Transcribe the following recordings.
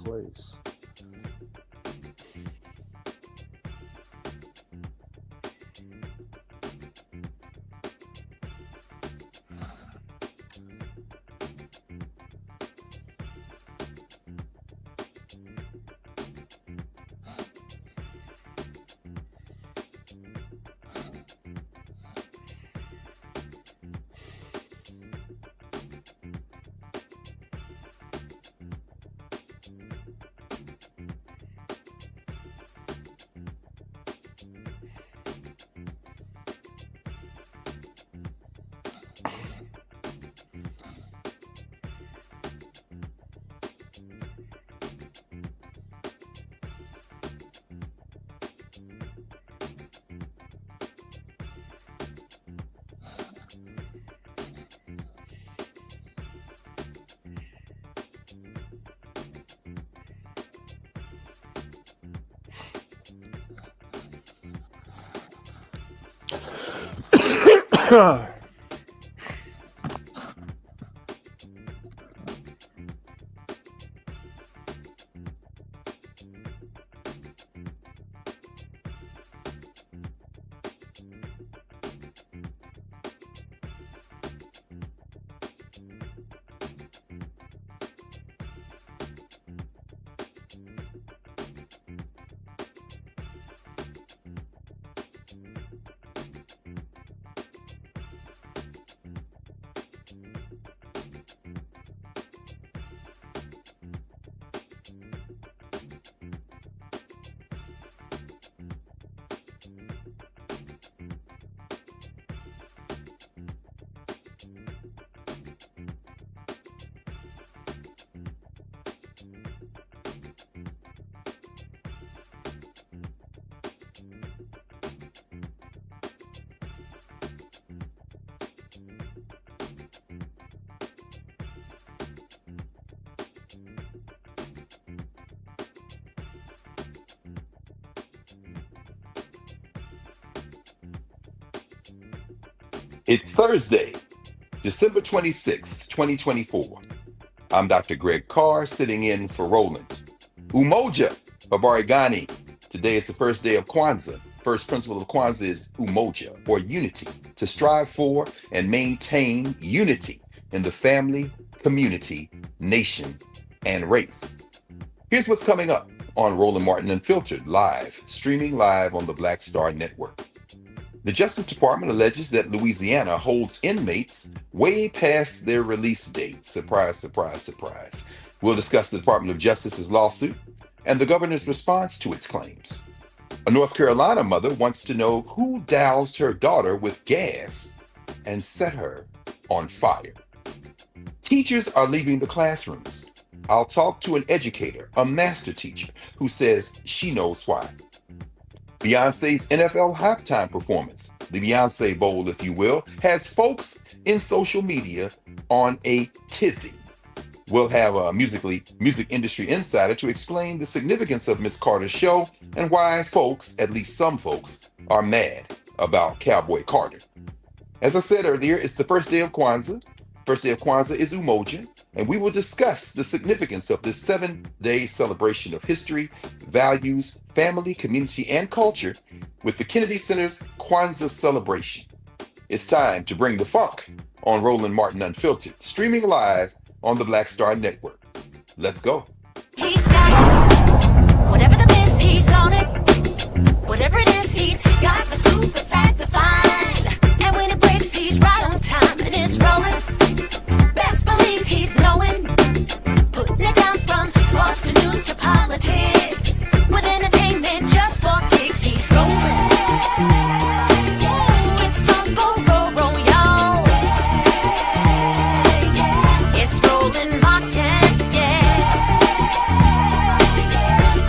place. It's Thursday, December 26th, 2024. I'm Dr. Greg Carr, sitting in for Roland. Umoja Babarigani. Today is the first day of Kwanzaa. First principle of Kwanzaa is umoja, or unity, to strive for and maintain unity in the family, community, nation, and race. Here's what's coming up on Roland Martin Unfiltered, live, streaming live on the Black Star Network. The Justice Department alleges that Louisiana holds inmates way past their release date. Surprise, surprise, surprise. We'll discuss the Department of Justice's lawsuit and the governor's response to its claims. A North Carolina mother wants to know who doused her daughter with gas and set her on fire. Teachers are leaving the classrooms. I'll talk to an educator, a master teacher, who says she knows why. Beyonce's NFL halftime performance, the Beyonce Bowl, if you will, has folks in social media on a tizzy. We'll have a music industry insider to explain the significance of Miss Carter's show and why folks, at least some folks, are mad about Cowboy Carter. As I said earlier, it's the first day of Kwanzaa. First day of Kwanzaa is Umoja, and we will discuss the significance of this 7-day celebration of history, values, family, community, and culture with the Kennedy Center's Kwanzaa celebration. It's time to bring the funk on Roland Martin Unfiltered, streaming live on the Black Star Network. Let's go. He's got whatever the miss, he's on it. Whatever it is, he's got the scoop, the fact, the find. And when it breaks, he's right on time and it's rolling. Best believe he's knowing. Putting it down from sports to news to politics. With entertainment just for kicks, he's rolling. It's on go, y'all. It's Roland Martin, yeah.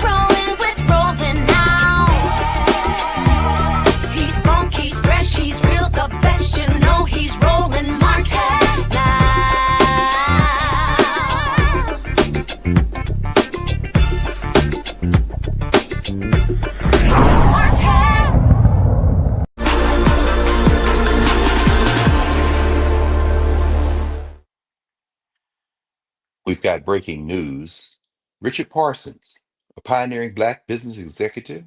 Rolling with Roland now. He's funk, he's fresh, he's real, the best, you know he's Roland Martin now. We've got breaking news. Richard Parsons, a pioneering Black business executive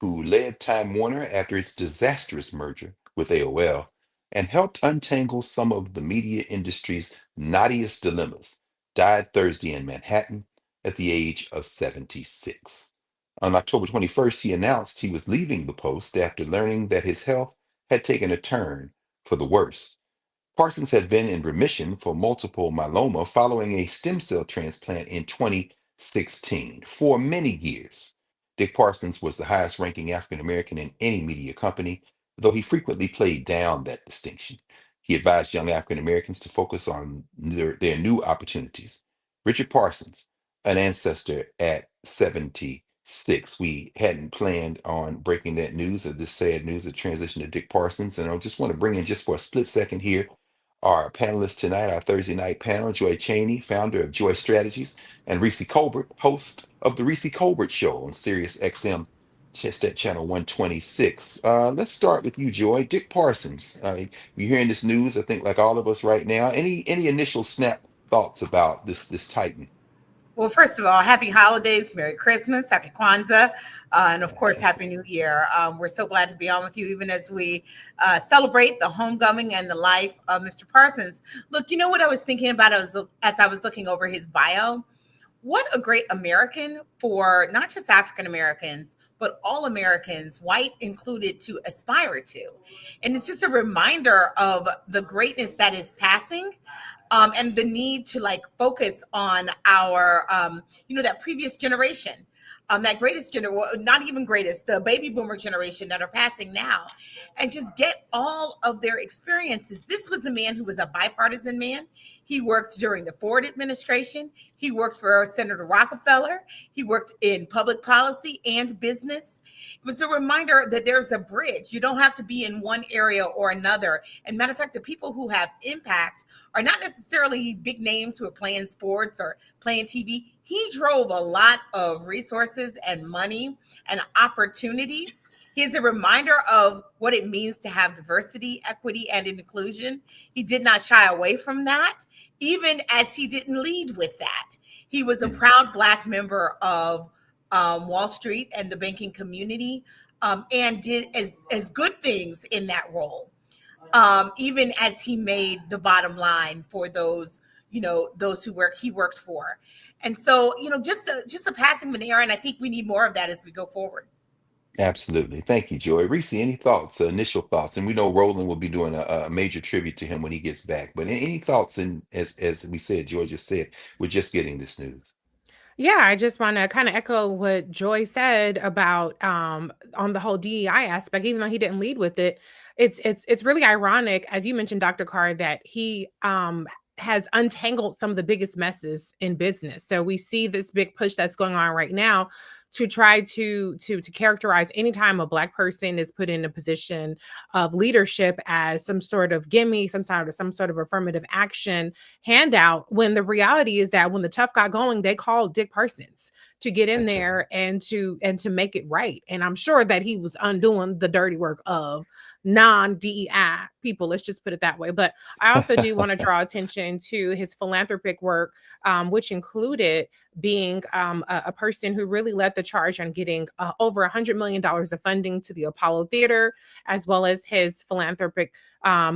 who led Time Warner after its disastrous merger with AOL and helped untangle some of the media industry's knottiest dilemmas, died Thursday in Manhattan at the age of 76. On October 21st, he announced he was leaving the post after learning that his health had taken a turn for the worse. Parsons had been in remission for multiple myeloma following a stem cell transplant in 2016. For many years, Dick Parsons was the highest ranking African American in any media company, though he frequently played down that distinction. He advised young African Americans to focus on their new opportunities. Richard Parsons, an ancestor at 76. We hadn't planned on breaking that news or this sad news of transition to Dick Parsons. And I just want to bring in just for a split second here our panelists tonight, our Thursday night panel, Joy Chaney, founder of Joy Strategies, and Reese Colbert, host of the Reese Colbert Show on Sirius XM, at channel 126. Let's start with you, Joy. Dick Parsons. You're hearing this news, I think, like all of us right now. Any initial snap thoughts about this Titan? Well, first of all, happy holidays, Merry Christmas, Happy Kwanzaa, and of course, Happy New Year. We're so glad to be on with you, even as we celebrate the homecoming and the life of Mr. Parsons. Look, you know what I was thinking about as I was looking over his bio? What a great American for not just African Americans, but all Americans, white included, to aspire to. And it's just a reminder of the greatness that is passing, and the need to like focus on our, that previous generation, that greatest generation, not even greatest, the baby boomer generation that are passing now, and just get all of their experiences. This was a man who was a bipartisan man. He worked during the Ford administration. He worked for Senator Rockefeller. He worked in public policy and business. It was a reminder that there's a bridge. You don't have to be in one area or another. And matter of fact, the people who have impact are not necessarily big names who are playing sports or playing TV. He drove a lot of resources and money and opportunity. He's a reminder of what it means to have diversity, equity, and inclusion. He did not shy away from that, even as he didn't lead with that. He was a proud Black member of Wall Street and the banking community, and did as good things in that role, even as he made the bottom line for those who he worked for. And so, just a passing of an era, and I think we need more of that as we go forward. Absolutely. Thank you, Joy. Reese, any thoughts, initial thoughts? And we know Roland will be doing a major tribute to him when he gets back. But any thoughts, as we said, Joy just said, we're just getting this news. Yeah, I just want to kind of echo what Joy said about on the whole DEI aspect. Even though he didn't lead with it, it's really ironic, as you mentioned, Dr. Carr, that he has untangled some of the biggest messes in business. So we see this big push that's going on right now to try to characterize anytime a Black person is put in a position of leadership as some sort of gimme, some sort of affirmative action handout, when the reality is that when the tough got going, they called Dick Parsons to get in there and to make it right. And I'm sure that he was undoing the dirty work of non-DEI people, let's just put it that way. But I also do want to draw attention to his philanthropic work, which included being a person who really led the charge on getting over $100 million of funding to the Apollo Theater, as well as his philanthropic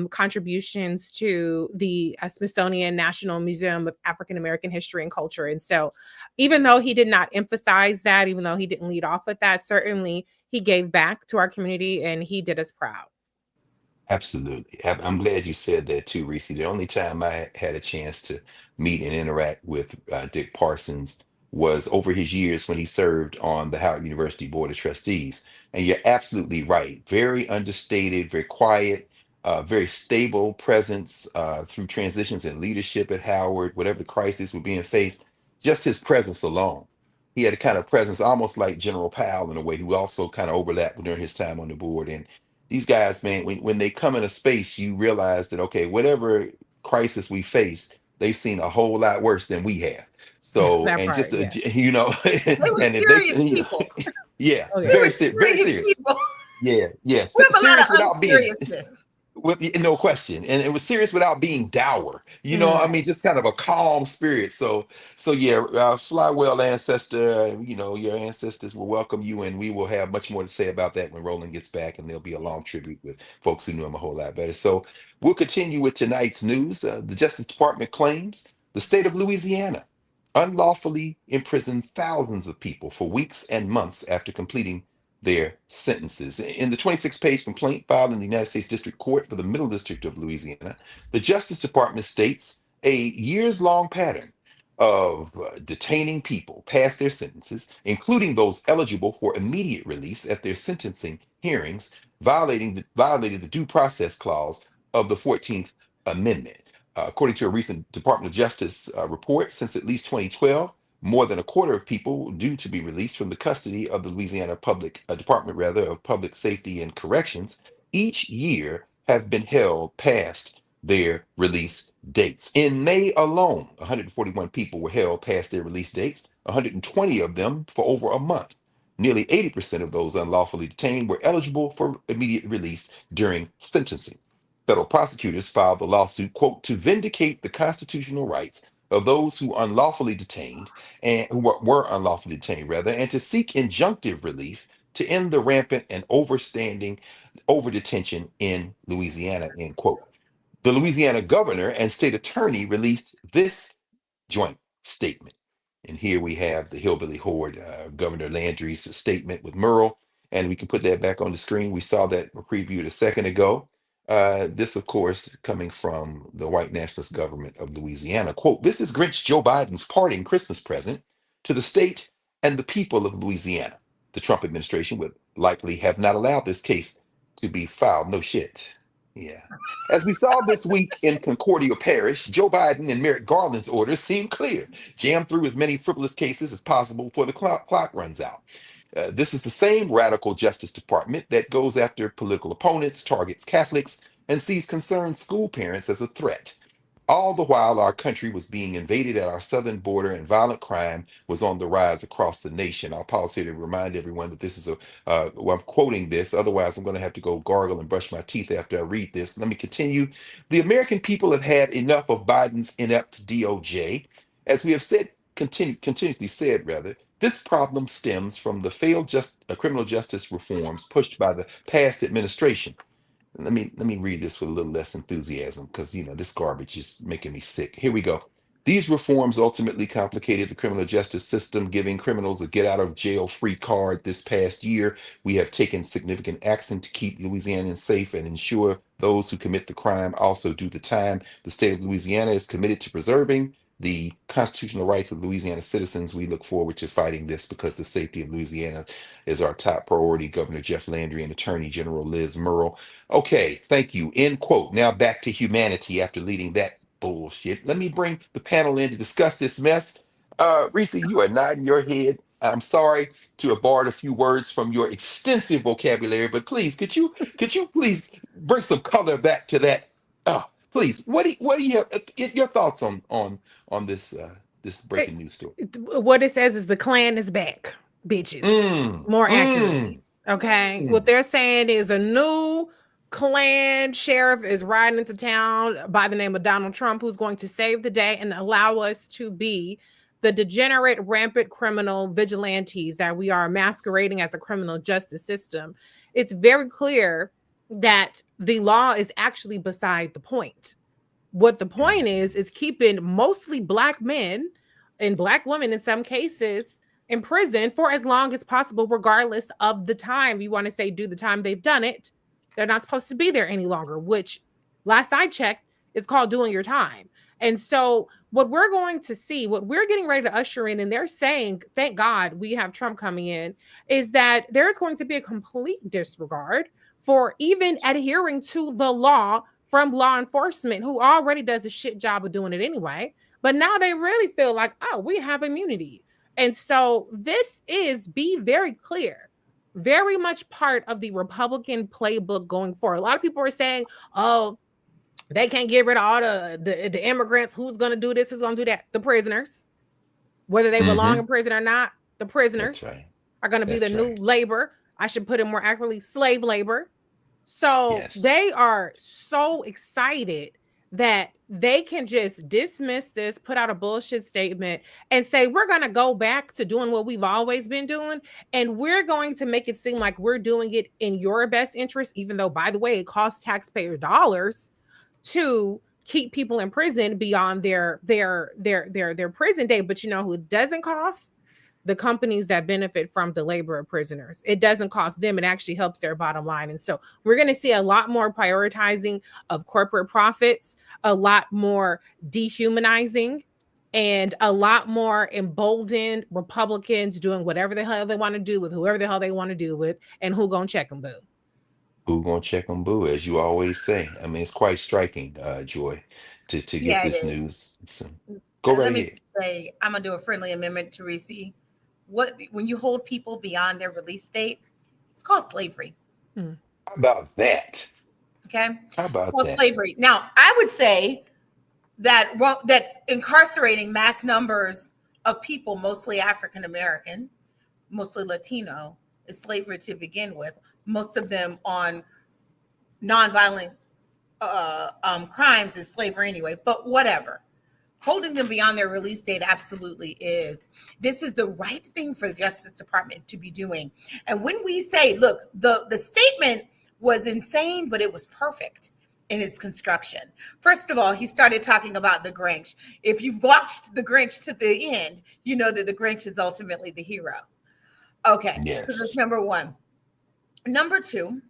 contributions to the Smithsonian National Museum of African American History and Culture. And so even though he did not emphasize that, even though he didn't lead off with that, certainly he gave back to our community and he did us proud. Absolutely. I'm glad you said that too, Reese. The only time I had a chance to meet and interact with Dick Parsons was over his years when he served on the Howard University Board of Trustees. And you're absolutely right. Very understated, very quiet, very stable presence through transitions in leadership at Howard, whatever crisis were being faced, just his presence alone. He had a kind of presence almost like General Powell in a way, who also kind of overlapped during his time on the board. And these guys, man, when they come in a space, you realize that, okay, whatever crisis we face, they've seen a whole lot worse than we have. So, That and part, just, yeah. They were and if serious they, people. yeah, Oh, yeah. They were very serious, very serious serious. people. Yeah, yeah, We have a lot serious of without being, unseriousness. With no question, and it was serious without being dour. You know, I mean, just kind of a calm spirit. So yeah, fly well, ancestor. You know, your ancestors will welcome you, and we will have much more to say about that when Roland gets back, and there'll be a long tribute with folks who knew him a whole lot better. So we'll continue with tonight's news. The Justice Department claims the state of Louisiana unlawfully imprisoned thousands of people for weeks and months after completing their sentences. In the 26-page complaint filed in the United States District Court for the Middle District of Louisiana, the Justice Department states a years-long pattern of detaining people past their sentences, including those eligible for immediate release at their sentencing hearings, violated the due process clause of the 14th Amendment. According to a recent Department of Justice report, since at least 2012, more than a quarter of people due to be released from the custody of the Louisiana Department of Public Safety and Corrections each year have been held past their release dates. In May alone, 141 people were held past their release dates, 120 of them for over a month. Nearly 80% of those unlawfully detained were eligible for immediate release during sentencing. Federal prosecutors filed the lawsuit, quote, to vindicate the constitutional rights of those who unlawfully detained and who were unlawfully detained rather, and to seek injunctive relief to end the rampant and over detention in Louisiana, end quote. The Louisiana governor and state attorney released this joint statement. And here we have the Hillbilly Horde, Governor Landry's statement with Merle, and we can put that back on the screen. We saw that previewed a second ago. This, of course, coming from the white nationalist government of Louisiana. Quote, this is Grinch Joe Biden's parting Christmas present to the state and the people of Louisiana. The Trump administration would likely have not allowed this case to be filed. No shit. Yeah. As we saw this week in Concordia Parish, Joe Biden and Merrick Garland's orders seem clear. Jam through as many frivolous cases as possible before the clock runs out. This is the same radical Justice Department that goes after political opponents, targets Catholics, and sees concerned school parents as a threat. All the while, our country was being invaded at our southern border and violent crime was on the rise across the nation. I'll pause here to remind everyone that this is well, I'm quoting this. Otherwise, I'm going to have to go gargle and brush my teeth after I read this. Let me continue. The American people have had enough of Biden's inept DOJ. As we have said, continuously said, rather, this problem stems from the failed criminal justice reforms pushed by the past administration. Let me read this with a little less enthusiasm because this garbage is making me sick. Here we go. These reforms ultimately complicated the criminal justice system, giving criminals a get out of jail free card. This past year, we have taken significant action to keep Louisianans safe and ensure those who commit the crime also do the time. The state of Louisiana is committed to preserving the constitutional rights of Louisiana citizens. We look forward to fighting this because the safety of Louisiana is our top priority. Governor Jeff Landry and Attorney General Liz Murrill. Okay, thank you. End quote. Now back to humanity after leading that bullshit. Let me bring the panel in to discuss this mess. Reese, you are nodding your head. I'm sorry to have borrowed a few words from your extensive vocabulary, but please, could you please bring some color back to that? Please, what do you have? Your thoughts on this this breaking news story? What it says is the Klan is back, bitches. More accurately, okay. What they're saying is a new Klan sheriff is riding into town by the name of Donald Trump, who's going to save the day and allow us to be the degenerate, rampant criminal vigilantes that we are masquerading as a criminal justice system. It's very clear that the law is actually beside the point. What the point is keeping mostly Black men and Black women in some cases in prison for as long as possible, regardless of the time. You want to say do the time, they've done it. They're not supposed to be there any longer, which last I checked is called doing your time. And so what we're going to see, what we're getting ready to usher in, and they're saying, thank God we have Trump coming in, is that there's going to be a complete disregard for even adhering to the law from law enforcement, who already does a shit job of doing it anyway. But now they really feel like, oh, we have immunity. And so this is, be very clear, very much part of the Republican playbook going forward. A lot of people are saying, oh, they can't get rid of all the immigrants. Who's going to do this? Who's going to do that? The prisoners, whether they belong in prison or not, the prisoners are going to be the new labor. I should put it more accurately, slave labor. So Yes. they are so excited that they can just dismiss this, put out a bullshit statement, and say, we're going to go back to doing what we've always been doing. And we're going to make it seem like we're doing it in your best interest, even though, by the way, it costs taxpayer dollars to keep people in prison beyond their prison date. But you know who it doesn't cost? The companies that benefit from the labor of prisoners. It doesn't cost them. It actually helps their bottom line. And so we're going to see a lot more prioritizing of corporate profits, a lot more dehumanizing, and a lot more emboldened Republicans doing whatever the hell they want to do with whoever the hell they want to do with, and who gonna check them, boo. Who gonna check on Boo, as you always say. I mean, it's quite striking, Joy, to get Yeah, it this is. news. So go And let right me ahead. say, I'm gonna do a friendly amendment, Teresi. When you hold people beyond their release date, it's called slavery. How about that? Okay, How it's about called that? slavery. Now, I would say that that incarcerating mass numbers of people, mostly African American, mostly Latino, is slavery to begin with. Most of them on nonviolent crimes is slavery anyway. But whatever. Holding them beyond their release date absolutely is. This is the right thing for the Justice Department to be doing. And when we say, look, the statement was insane, but it was perfect in its construction. First of all, he started talking about the Grinch. If you've watched the Grinch to the end, you know that the Grinch is ultimately the hero. Okay, so that's Yes. number one. Number two,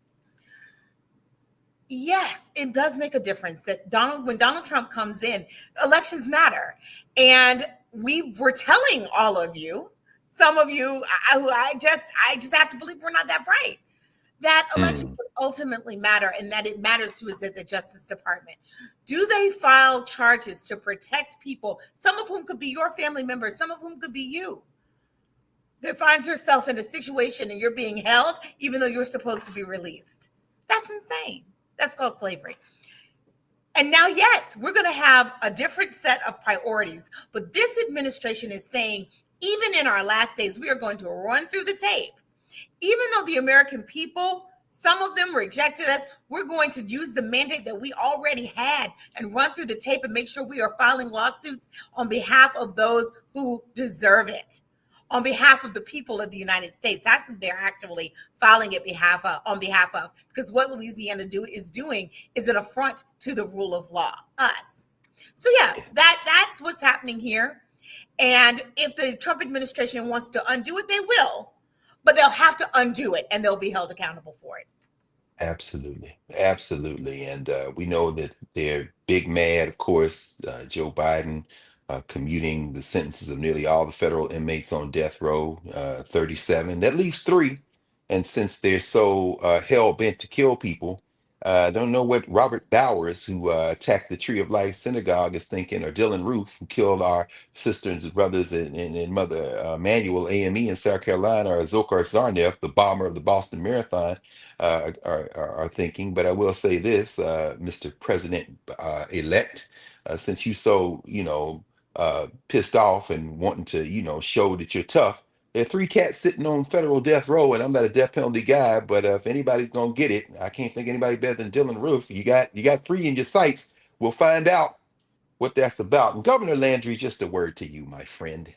yes, it does make a difference that when Donald Trump comes in, elections matter. And we were telling all of you, some of you, I just have to believe we're not that bright, that elections would ultimately matter, and that it matters who is at the Justice Department. Do they file charges to protect people, some of whom could be your family members, some of whom could be you, that finds yourself in a situation and you're being held even though you're supposed to be released? That's insane. That's called slavery. And now, yes, we're going to have a different set of priorities. But this administration is saying, even in our last days, we are going to run through the tape. Even though the American people, some of them rejected us, we're going to use the mandate that we already had and run through the tape and make sure we are filing lawsuits on behalf of those who deserve it, on behalf of the people of the United States. That's who they're actually filing it on behalf of. Because what Louisiana is doing is an affront to the rule of law, us. So yeah, that's what's happening here. And if the Trump administration wants to undo it, they will. But they'll have to undo it, and they'll be held accountable for it. Absolutely. Absolutely. And we know that they're big mad, of course, Joe Biden commuting the sentences of nearly all the federal inmates on death row, 37. That leaves three. And since they're so hell bent to kill people, I don't know what Robert Bowers, who attacked the Tree of Life Synagogue, is thinking, or Dylan Roof, who killed our sisters and brothers and mother Manuel AME in South Carolina, or Zokar Zarnev, the bomber of the Boston Marathon, are thinking. But I will say this, Mr. President elect, since you so, pissed off and wanting to, show that you're tough, there are three cats sitting on federal death row, and I'm not a death penalty guy, but if anybody's gonna get it, I can't think anybody better than Dylan Roof. You got three in your sights. We'll find out what that's about. And Governor Landry, just a word to you, my friend.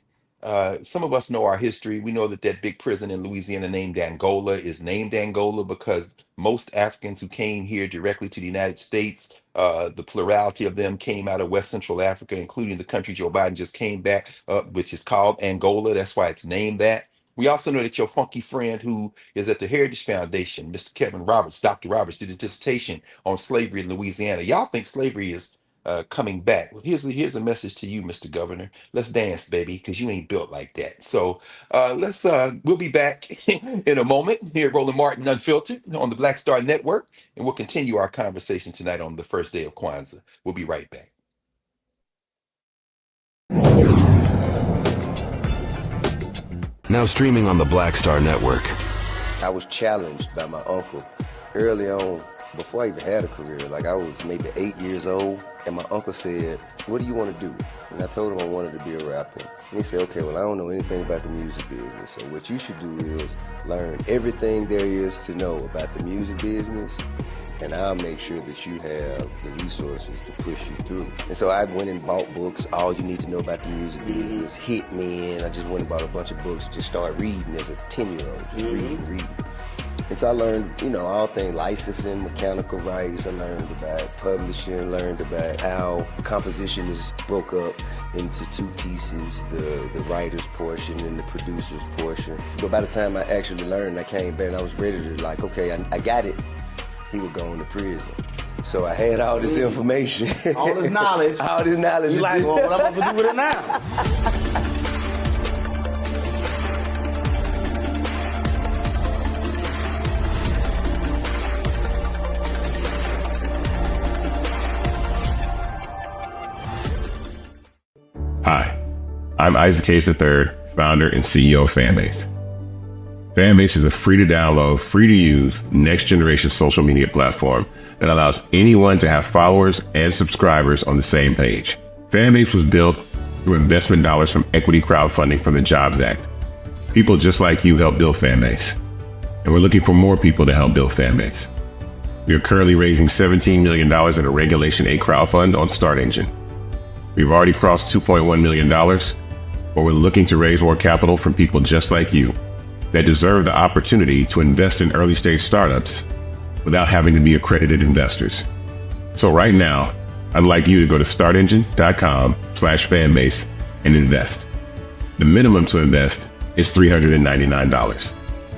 Some of us know our history. We know that that big prison in Louisiana named Angola is named Angola because most Africans who came here directly to the United States, the plurality of them came out of West Central Africa, including the country Joe Biden just came back, which is called Angola. That's why it's named that. We also know that your funky friend who is at the Heritage Foundation, Mr. Kevin Roberts, Dr. Roberts, did his dissertation on slavery in Louisiana. Y'all think slavery is coming back. Well, here's a message to you, Mr. Governor. Let's dance, baby, because you ain't built like that. So we'll be back in a moment here, Roland Martin Unfiltered on the Black Star Network, and we'll continue our conversation tonight on the first day of Kwanzaa. We'll be right back. Now streaming on the Black Star Network. I was challenged by my uncle early on before I even had a career, like I was maybe 8 years old, and my uncle said, "What do you want to do?" And I told him I wanted to be a rapper. And he said, "Okay, well, I don't know anything about the music business, so what you should do is learn everything there is to know about the music business, and I'll make sure that you have the resources to push you through." And so I went and bought books, All You Need to Know About the Music Business, Hitmen. I just went and bought a bunch of books and just started reading as a 10-year-old, just reading. And so I learned, all things licensing, mechanical rights. I learned about publishing, learned about how composition is broke up into two pieces, the writer's portion and the producer's portion. But by the time I actually learned, I came back and I was ready to okay, I got it. He would go into prison. So I had all this information. All this knowledge. All this knowledge. You like, well, what I'm going to do with it now? Hi, I'm Isaac Hayes III, founder and CEO of Fanbase. Fanbase is a free to download, free to use, next generation social media platform that allows anyone to have followers and subscribers on the same page. Fanbase was built through investment dollars from equity crowdfunding from the Jobs Act. People just like you help build Fanbase, and we're looking for more people to help build Fanbase. We are currently raising $17 million in a Regulation 8 crowdfund on Start Engine. We've already crossed $2.1 million, but we're looking to raise more capital from people just like you that deserve the opportunity to invest in early stage startups without having to be accredited investors. So right now, I'd like you to go to startengine.com/fanbase and invest. The minimum to invest is $399.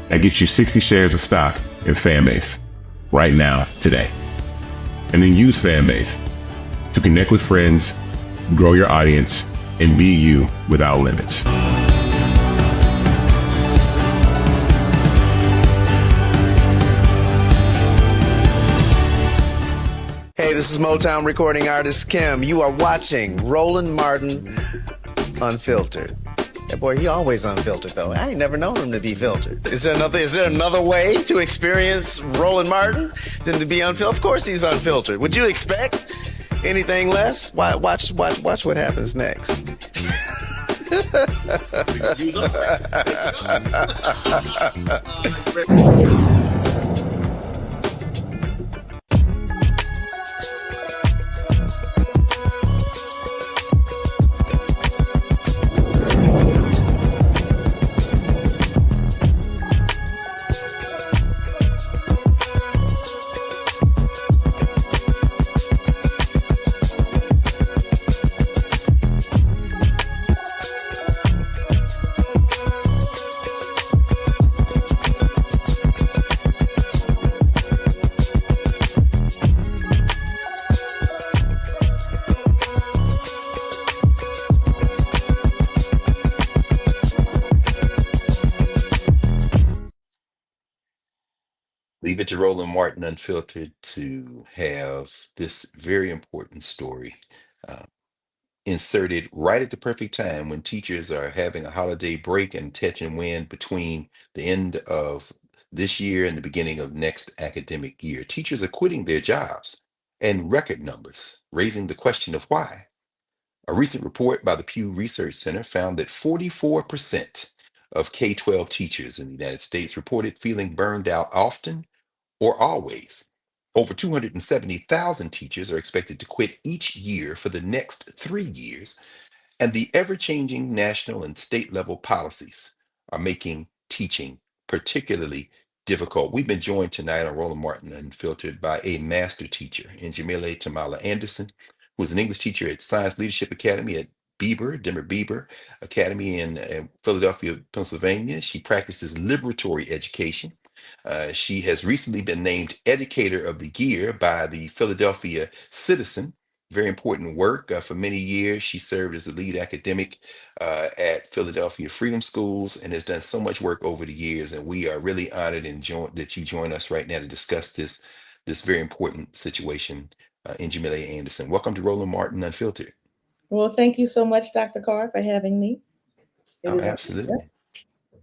That gets you 60 shares of stock in Fanbase right now, today. And then use Fanbase to connect with friends, grow your audience, and be you without limits. Hey, this is Motown recording artist Kim. You are watching Roland Martin Unfiltered. That boy, he always unfiltered though. I ain't never known him to be filtered. Is there another way to experience Roland Martin than to be unfiltered? Of course he's unfiltered. Would you expect anything less? Watch what happens next. Leave it to Roland Martin Unfiltered to have this very important story uh, inserted right at the perfect time when teachers are having a holiday break and touch and win between the end of this year and the beginning of next academic year. Teachers are quitting their jobs in record numbers, raising the question of why. A recent report by the Pew Research Center found that 44% of K-12 teachers in the United States reported feeling burned out often or always. Over 270,000 teachers are expected to quit each year for the next 3 years, and the ever-changing national and state level policies are making teaching particularly difficult. We've been joined tonight on Roland Martin Unfiltered by a master teacher, Njimele Tamala Anderson, who is an English teacher at Science Leadership Academy at Denver Beaver Academy in Philadelphia, Pennsylvania. She practices liberatory education. She has recently been named Educator of the Year by the Philadelphia Citizen. Very important work. For many years, she served as the lead academic at Philadelphia Freedom Schools and has done so much work over the years. And we are really honored that you join us right now to discuss this very important situation. Njimele Anderson, welcome to Roland Martin Unfiltered. Well, thank you so much, Dr. Carr, for having me. Absolutely.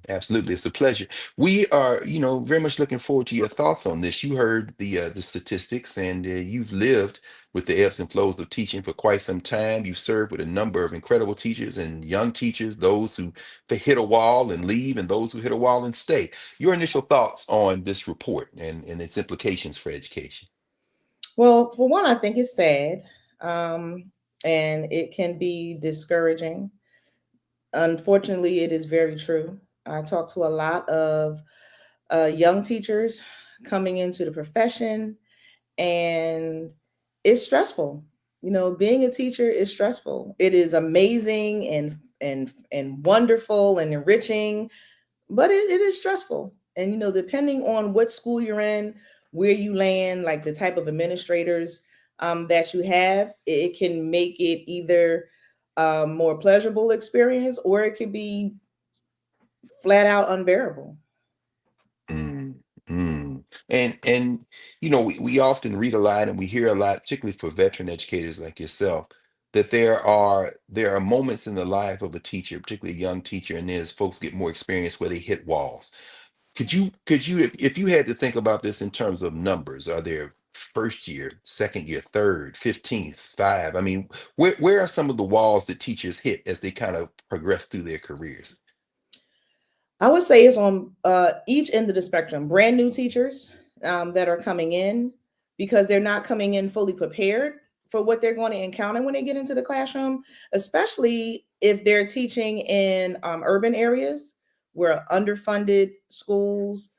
Absolutely, it's a pleasure. We are, very much looking forward to your thoughts on this. You heard the statistics, and you've lived with the ebbs and flows of teaching for quite some time. You've served with a number of incredible teachers and young teachers, those who they hit a wall and leave, and those who hit a wall and stay. Your initial thoughts on this report and its implications for education? Well, for one, I think it's sad, and it can be discouraging. Unfortunately, it is very true. I talk to a lot of young teachers coming into the profession, and it's stressful. Being a teacher is stressful. It is amazing and wonderful and enriching, but it is stressful. And depending on what school you're in, where you land, like the type of administrators that you have, it can make it either a more pleasurable experience, or it could be flat out unbearable. Mm, mm. And we often read a lot and we hear a lot, particularly for veteran educators like yourself, that there are moments in the life of a teacher, particularly a young teacher, and as folks get more experience where they hit walls. Could you if you had to think about this in terms of numbers, are there first year, second year, third, 15th, five? I mean, where are some of the walls that teachers hit as they kind of progress through their careers? I would say it's on each end of the spectrum. Brand new teachers that are coming in, because they're not coming in fully prepared for what they're going to encounter when they get into the classroom, especially if they're teaching in urban areas where underfunded schools,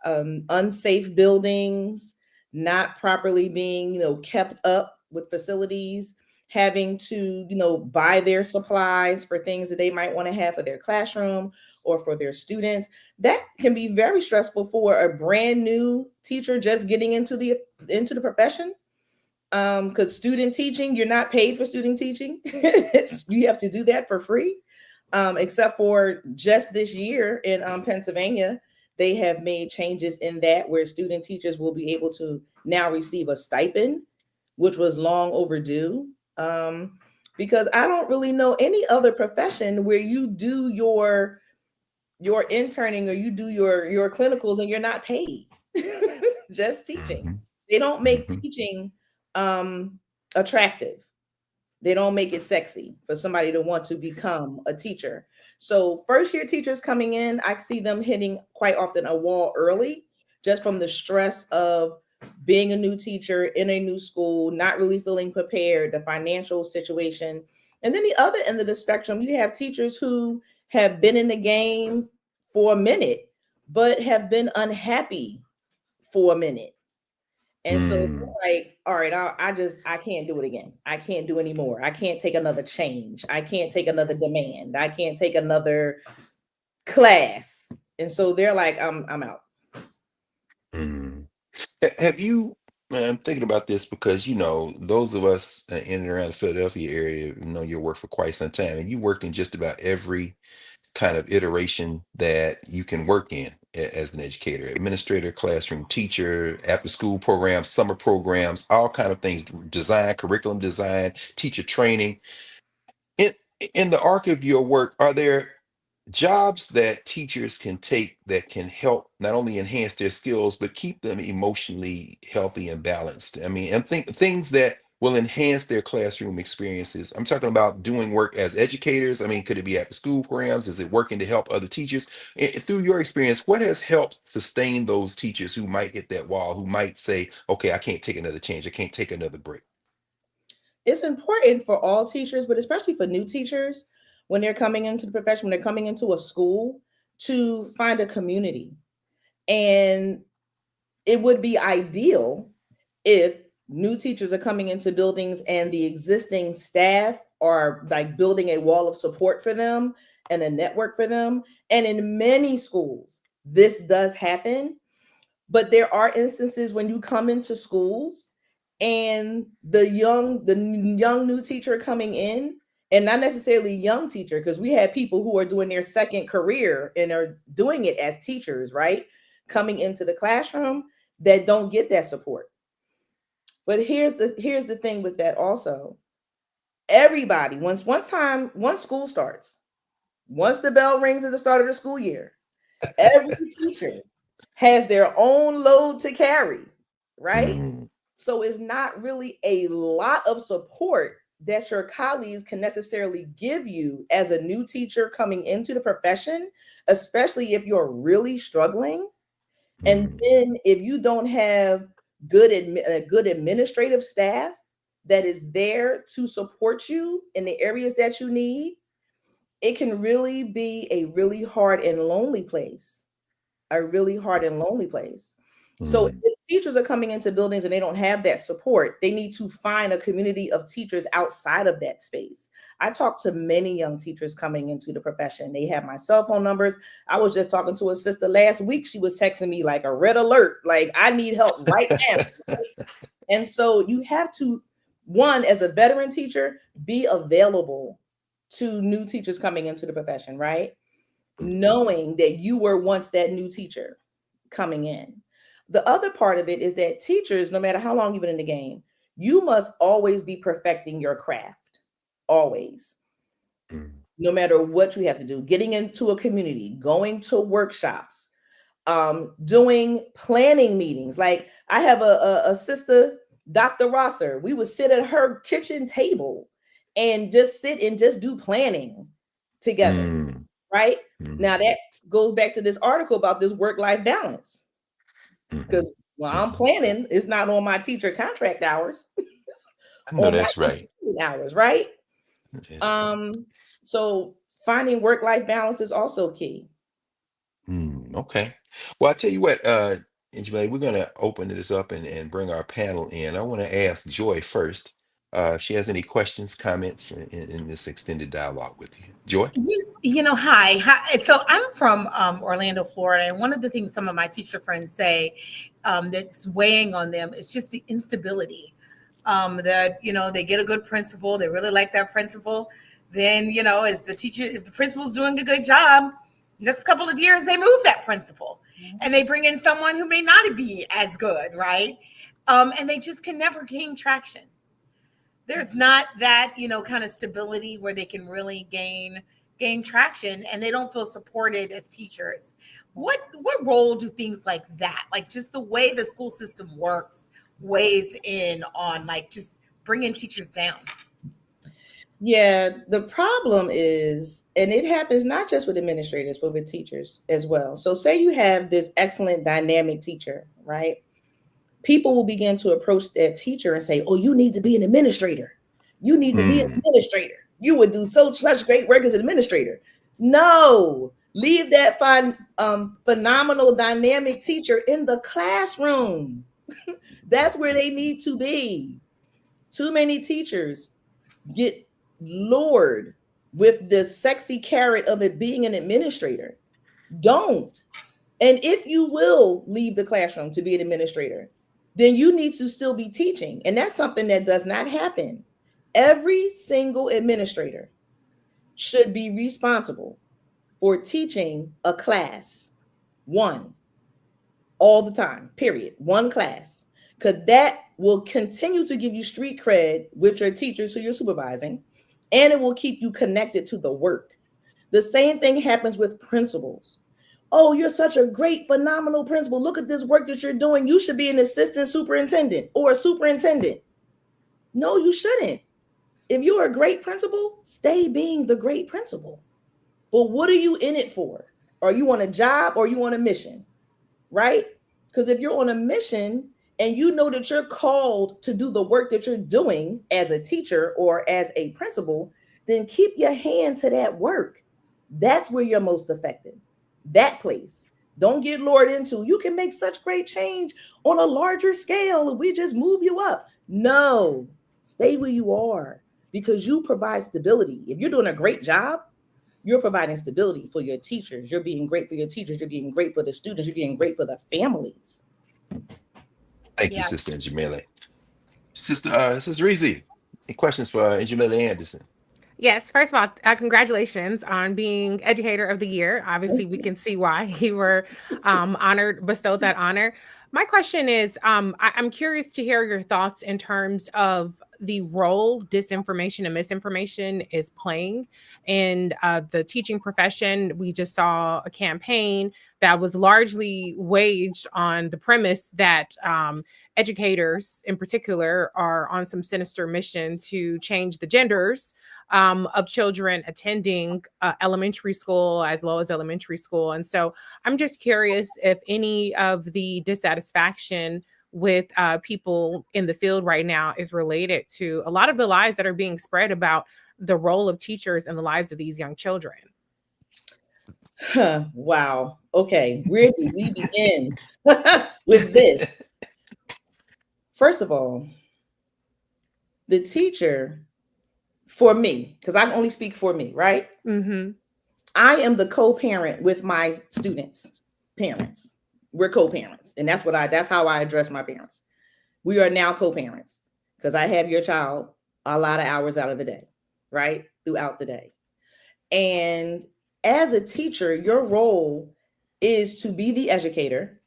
unsafe buildings, not properly being, kept up with facilities, having to, buy their supplies for things that they might want to have for their classroom or for their students. That can be very stressful for a brand new teacher just getting into the profession. Because student teaching, you're not paid for student teaching. You have to do that for free. Except for just this year in Pennsylvania, they have made changes in that, where student teachers will be able to now receive a stipend, which was long overdue. Because I don't really know any other profession where you do your interning or you do your clinicals and you're not paid. Just teaching. Mhm, They don't make mhm. teaching attractive. They don't make it sexy for somebody to want to become a teacher. So first year teachers coming in, I see them hitting quite often a wall early, just from the stress of being a new teacher in a new school, not really feeling prepared, the financial situation. And then the other end of the spectrum, you have teachers who have been in the game for a minute, but have been unhappy for a minute. And so Mm. like, all right, I can't do it again. I can't do anymore. I can't take another change. I can't take another demand. I can't take another class. And so they're like, I'm out. Mm. Have you, I'm thinking about this because, those of us in and around the Philadelphia area know your work for quite some time, and you worked in just about every kind of iteration that you can work in as an educator, administrator, classroom teacher, after school programs, summer programs, all kind of things, design, curriculum design, teacher training. In in the arc of your work, are there jobs that teachers can take that can help not only enhance their skills but keep them emotionally healthy and balanced? I mean, and think things that will enhance their classroom experiences. I'm talking about doing work as educators. I mean, could it be after school programs? Is it working to help other teachers? Through your experience, what has helped sustain those teachers who might hit that wall, who might say, okay, I can't take another change, I can't take another break? It's important for all teachers, but especially for new teachers when they're coming into the profession, when they're coming into a school, to find a community. And it would be ideal if new teachers are coming into buildings and the existing staff are like building a wall of support for them and a network for them. And in many schools, this does happen. But there are instances when you come into schools and the young new teacher coming in, and not necessarily young teacher, because we had people who are doing their second career and are doing it as teachers, right? Coming into the classroom, that don't get that support. But here's the thing with that also. Everybody, once school starts, once the bell rings at the start of the school year, Every teacher has their own load to carry, right? Mm, So it's not really a lot of support that your colleagues can necessarily give you as a new teacher coming into the profession, especially if you're really struggling. And mm, then if you don't have a good administrative staff that is there to support you in the areas that you need, it can really be a really hard and lonely place. A really hard and lonely place. So mm, if teachers are coming into buildings and they don't have that support, they need to find a community of teachers outside of that space. I talk to many young teachers coming into the profession. They have my cell phone numbers. I was just talking to a sister last week. She was texting me like a red alert, like I need help right now. And so you have to, one, as a veteran teacher, be available to new teachers coming into the profession, right? Knowing that you were once that new teacher coming in. The other part of it is that teachers, no matter how long you've been in the game, you must always be perfecting your craft. Always. mm, No matter what you have to do, getting into a community, going to workshops, doing planning meetings. Like I have a sister, Dr. Rosser. We would sit at her kitchen table and just sit and just do planning together, mm, right? mm, Now that goes back to this article about this work-life balance. mhm, Because while I'm mhm. planning, it's not on my teacher contract hours, it's I know on my that's right. hours, right? Yeah. So finding work-life balance is also key. Okay. Well, I tell you what, Angelina, we're going to open this up and bring our panel in. I want to ask Joy first if she has any questions, comments in this extended dialogue with you. Joy? Hi. So I'm from Orlando, Florida, and one of the things some of my teacher friends say that's weighing on them is just the instability. That they get a good principal, they really like that principal. Then as the teacher, if the principal's doing a good job, next couple of years they move that principal, and they bring in someone who may not be as good, right? And they just can never gain traction. There's not that kind of stability where they can really gain traction, and they don't feel supported as teachers. What role do things like that, like just the way the school system works, weighs in on like just bringing teachers down? Yeah, the problem is, and it happens not just with administrators, but with teachers as well. So say you have this excellent dynamic teacher, right? People will begin to approach that teacher and say, "Oh, you need to be an administrator. You need to be an Mm, administrator. You would do such great work as an administrator." No, leave that phenomenal dynamic teacher in the classroom. That's where they need to be. Too many teachers get lured with the sexy carrot of it being an administrator. Don't. And if you will leave the classroom to be an administrator, then you need to still be teaching. And that's something that does not happen. Every single administrator should be responsible for teaching a class, one, all the time, period, one class. Because that will continue to give you street cred with your teachers who you're supervising, and it will keep you connected to the work. The same thing happens with principals. Oh, you're such a great, phenomenal principal. Look at this work that you're doing. You should be an assistant superintendent or a superintendent. No, you shouldn't. If you're a great principal, stay being the great principal. But what are you in it for? Are you on a job or are you on a mission? Right? Because if you're on a mission and you know that you're called to do the work that you're doing as a teacher or as a principal, then keep your hand to that work. That's where you're most effective. That place. Don't get lured into, you can make such great change on a larger scale if we just move you up. No, stay where you are because you provide stability. If you're doing a great job, you're providing stability for your teachers. You're being great for your teachers. You're being great for the students. You're being great for the families. thank you, Sister Jamila. Sister Reese, any questions for Jamila Anderson? Yes, first of all, congratulations on being Educator of the Year. Obviously, we can see why you were bestowed that honor. My question is, I'm curious to hear your thoughts in terms of the role disinformation and misinformation is playing in the teaching profession. We just saw a campaign that was largely waged on the premise that educators in particular are on some sinister mission to change the genders of children attending elementary school as low as elementary school. And so I'm just curious if any of the dissatisfaction with people in the field right now is related to a lot of the lies that are being spread about the role of teachers in the lives of these young children. Wow. Okay. Where do we begin with this? First of all, the teacher, for me, because I can only speak for me, right? Mm-hmm. I am the co-parent with my students' parents. We're co-parents, and that's how I address my parents. We are now co-parents because I have your child a lot of hours out of the day, right? Throughout the day. And as a teacher, your role is to be the educator,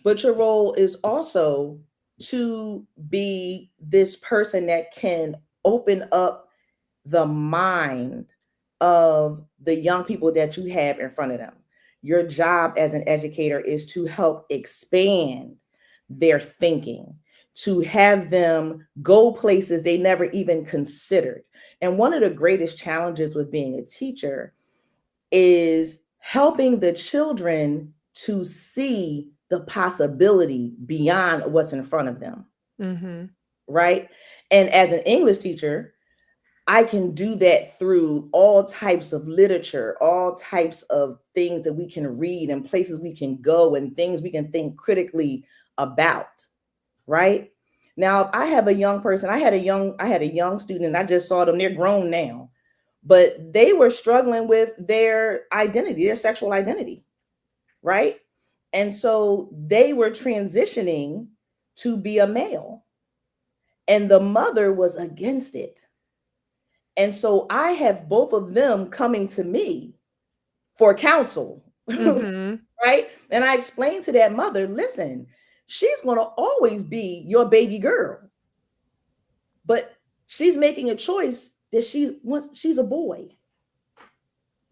but your role is also to be this person that can open up the mind of the young people that you have in front of them. Your job as an educator is to help expand their thinking, to have them go places they never even considered. And one of the greatest challenges with being a teacher is helping the children to see the possibility beyond what's in front of them. Mm-hmm. Right? And as an English teacher, I can do that through all types of literature, all types of things that we can read and places we can go and things we can think critically about, right? Now, if I have a young person, I had a young student, and I just saw them, they're grown now, but they were struggling with their identity, their sexual identity, right? And so they were transitioning to be a male, and the mother was against it. And so I have both of them coming to me for counsel, Mm-hmm. right? And I explained to that mother, listen, she's going to always be your baby girl, but she's making a choice that she's a boy.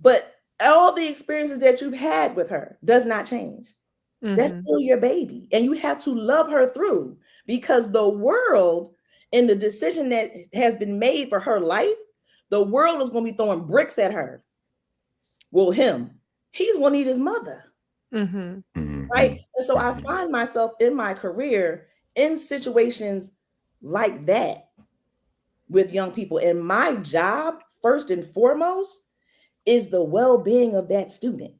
But all the experiences that you've had with her does not change. Mm-hmm. That's still your baby. And you have to love her through, because the world and the decision that has been made for her life, the world is going to be throwing bricks at her. Well, he's going to need his mother. Mm-hmm. Right? And so I find myself in my career in situations like that with young people. And my job, first and foremost, is the well-being of that student.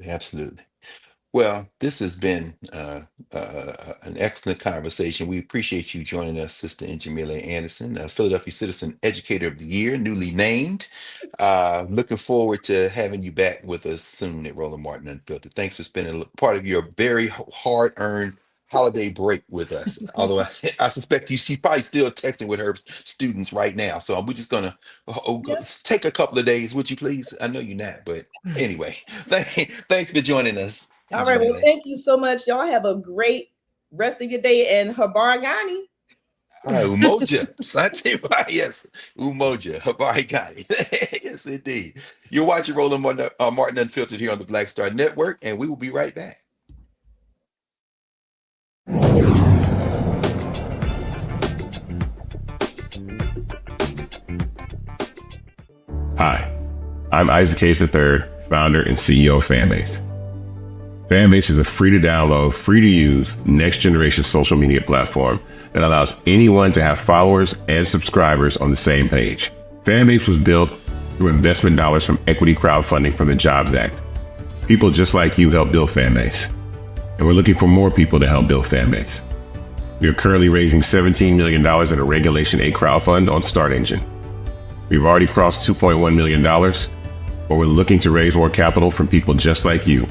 Absolutely. Well, this has been an excellent conversation. We appreciate you joining us, Sister Njamila Anderson, Philadelphia Citizen Educator of the Year, newly named. Looking forward to having you back with us soon at Roland Martin Unfiltered. Thanks for spending part of your very hard-earned holiday break with us. Although I suspect she's probably still texting with her students right now. So we're just going to take a couple of days, would you please? I know you're not, but anyway, thanks for joining us. All right. Well, thank you so much. Y'all have a great rest of your day, and Habarigani. Umoja. Yes. Umoja. Habarigani. Yes, indeed. You're watching Roland Martin Unfiltered here on the Black Star Network, and we will be right back. Hi, I'm Isaac Hayes III, founder and CEO of Fanbase. Fanbase is a free-to-download, free-to-use, next-generation social media platform that allows anyone to have followers and subscribers on the same page. Fanbase was built through investment dollars from equity crowdfunding from the Jobs Act. People just like you help build Fanbase, and we're looking for more people to help build Fanbase. We are currently raising $17 million in a Regulation A crowdfund on Start Engine. We've already crossed $2.1 million, but we're looking to raise more capital from people just like you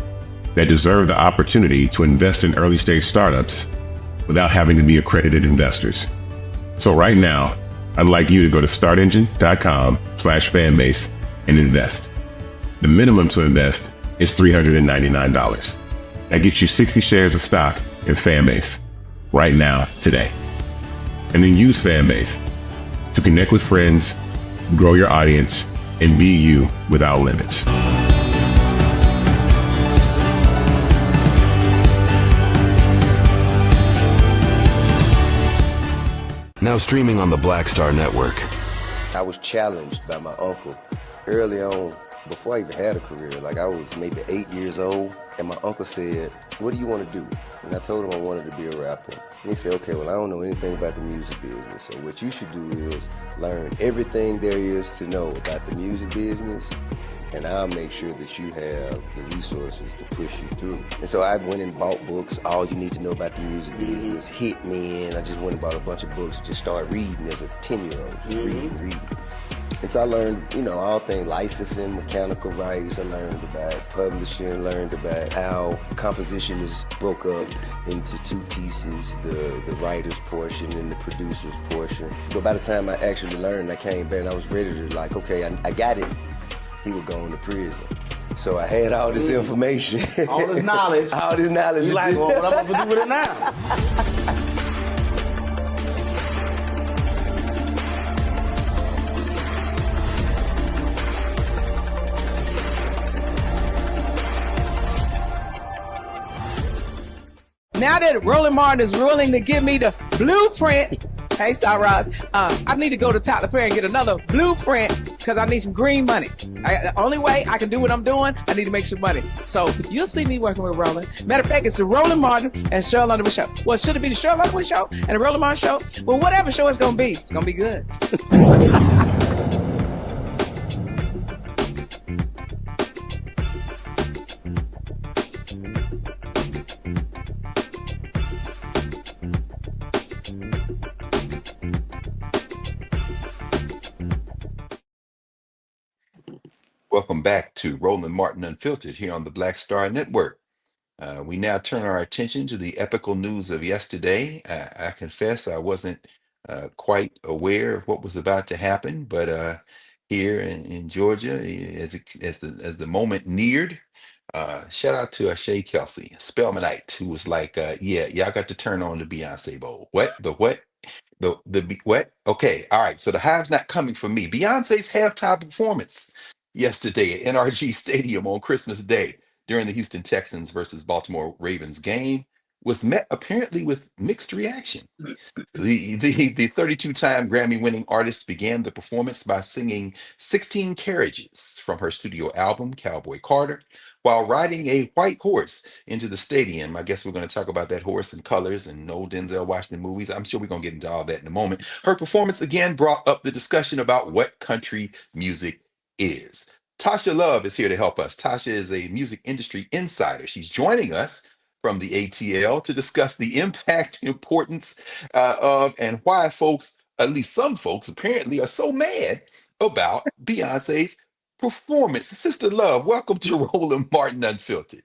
that deserve the opportunity to invest in early stage startups without having to be accredited investors. So right now, I'd like you to go to startengine.com/fanbase and invest. The minimum to invest is $399. That gets you 60 shares of stock in Fanbase right now, today. and then use Fanbase to connect with friends, grow your audience, and be you without limits. Now streaming on the Black Star Network. I was challenged by my uncle early on, before I even had a career. Like, I was maybe 8 years old, and my uncle said, "What do you want to do?" And I told him I wanted to be a rapper. And he said, "Okay, well, I don't know anything about the music business, so what you should do is learn everything there is to know about the music business, and I'll make sure that you have the resources to push you through." And so I went and bought books, All You Need to Know About the Music Business, Hit Me In. I just went and bought a bunch of books, just started reading as a 10-year-old, just reading. And so I learned, all things licensing, mechanical rights. I learned about publishing, learned about how composition is broke up into two pieces, the writer's portion and the producer's portion. But by the time I actually learned, I came back and I was ready to okay, I got it. He would go into prison. So I had all this information. All this knowledge. All this knowledge. You like, well, what I'm going to do with it now? Now that Roland Martin is willing to give me the blueprint, hey, Ross, I need to go to Tyler Perry and get another blueprint because I need some green money. The only way I can do what I'm doing, I need to make some money. So you'll see me working with Roland. Matter of fact, it's the Roland Martin and Cheryl Underwood show. Well, should it be the Cheryl Underwood show and the Roland Martin show? Well, whatever show it's going to be, it's going to be good. Welcome back to Roland Martin Unfiltered here on the Black Star Network. We now turn our attention to the epical news of yesterday. I confess I wasn't quite aware of what was about to happen, but here in Georgia, as the moment neared, shout out to Shay Kelsey, Spelmanite, who was like, "Yeah, y'all got to turn on the Beyonce Bowl." What? The what? What? Okay, all right. So the hive's not coming for me. Beyonce's halftime performance yesterday at NRG Stadium on Christmas Day during the Houston Texans versus Baltimore Ravens game was met apparently with mixed reaction. The 32-time Grammy-winning artist began the performance by singing 16 Carriages from her studio album, Cowboy Carter, while riding a white horse into the stadium. I guess we're going to talk about that horse and colors and old Denzel Washington movies. I'm sure we're going to get into all that in a moment. Her performance again brought up the discussion about what country music is. Tasha Love is here to help us. Tasha is a music industry insider. She's joining us from the ATL to discuss the impact, importance of, and why folks, at least some folks, apparently are so mad about Beyonce's performance. Sister Love, welcome to Roland Martin Unfiltered.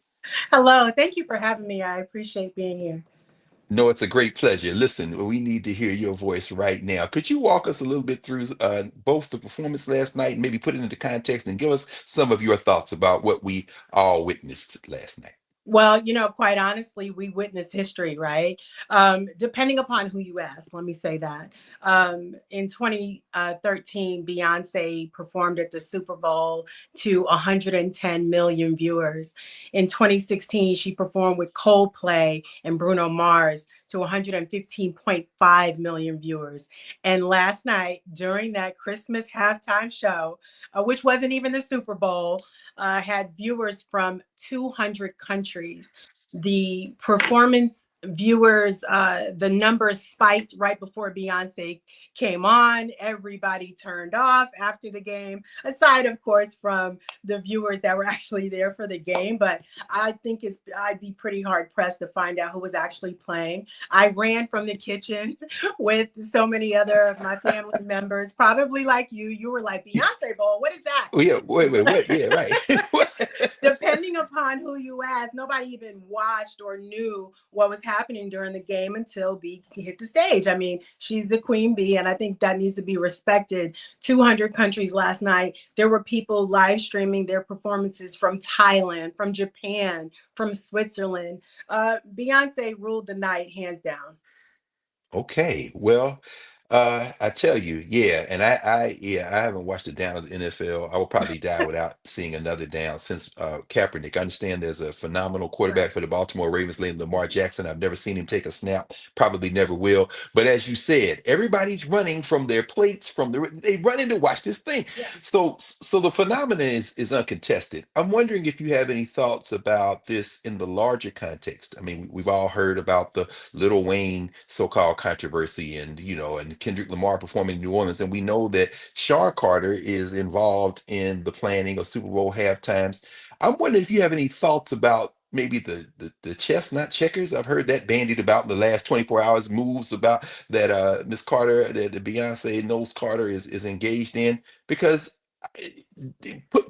Hello, thank you for having me. I appreciate being here. No, it's a great pleasure. Listen, we need to hear your voice right now. Could you walk us a little bit through both the performance last night and maybe put it into context and give us some of your thoughts about what we all witnessed last night? Well, quite honestly, we witness history, right? Depending upon who you ask, let me say that. In 2013, Beyonce performed at the Super Bowl to 110 million viewers. In 2016, she performed with Coldplay and Bruno Mars to 115.5 million viewers. And last night, during that Christmas halftime show, which wasn't even the Super Bowl, had viewers from 200 countries. The performance viewers, the numbers spiked right before Beyonce came on. Everybody turned off after the game, aside, of course, from the viewers that were actually there for the game. But I think I'd be pretty hard pressed to find out who was actually playing. I ran from the kitchen with so many other of my family members, probably like you. You were like, Beyonce Bowl, what is that? Oh, yeah, wait, what? Yeah, right. Depending upon who you ask, nobody even watched or knew what was happening during the game until B hit the stage. I mean, she's the Queen Bee, and I think that needs to be respected. 200 countries last night. There were people live streaming their performances from Thailand, from Japan, from Switzerland. Beyonce ruled the night hands down. Okay, well, I tell you, yeah, and I haven't watched a down of the NFL. I will probably die without seeing another down since Kaepernick. I understand there's a phenomenal quarterback for the Baltimore Ravens named Lamar Jackson. I've never seen him take a snap, probably never will. But as you said, everybody's running from their plates, they running to watch this thing. So the phenomenon is uncontested. I'm wondering if you have any thoughts about this in the larger context. I mean, we've all heard about the Little Wayne so-called controversy, and and Kendrick Lamar performing in New Orleans, and we know that Sean Carter is involved in the planning of Super Bowl halftimes. I'm wondering if you have any thoughts about maybe the chess, not checkers. I've heard that bandied about in the last 24 hours, moves about that Miss Carter, that the Beyonce knows Carter is engaged in, because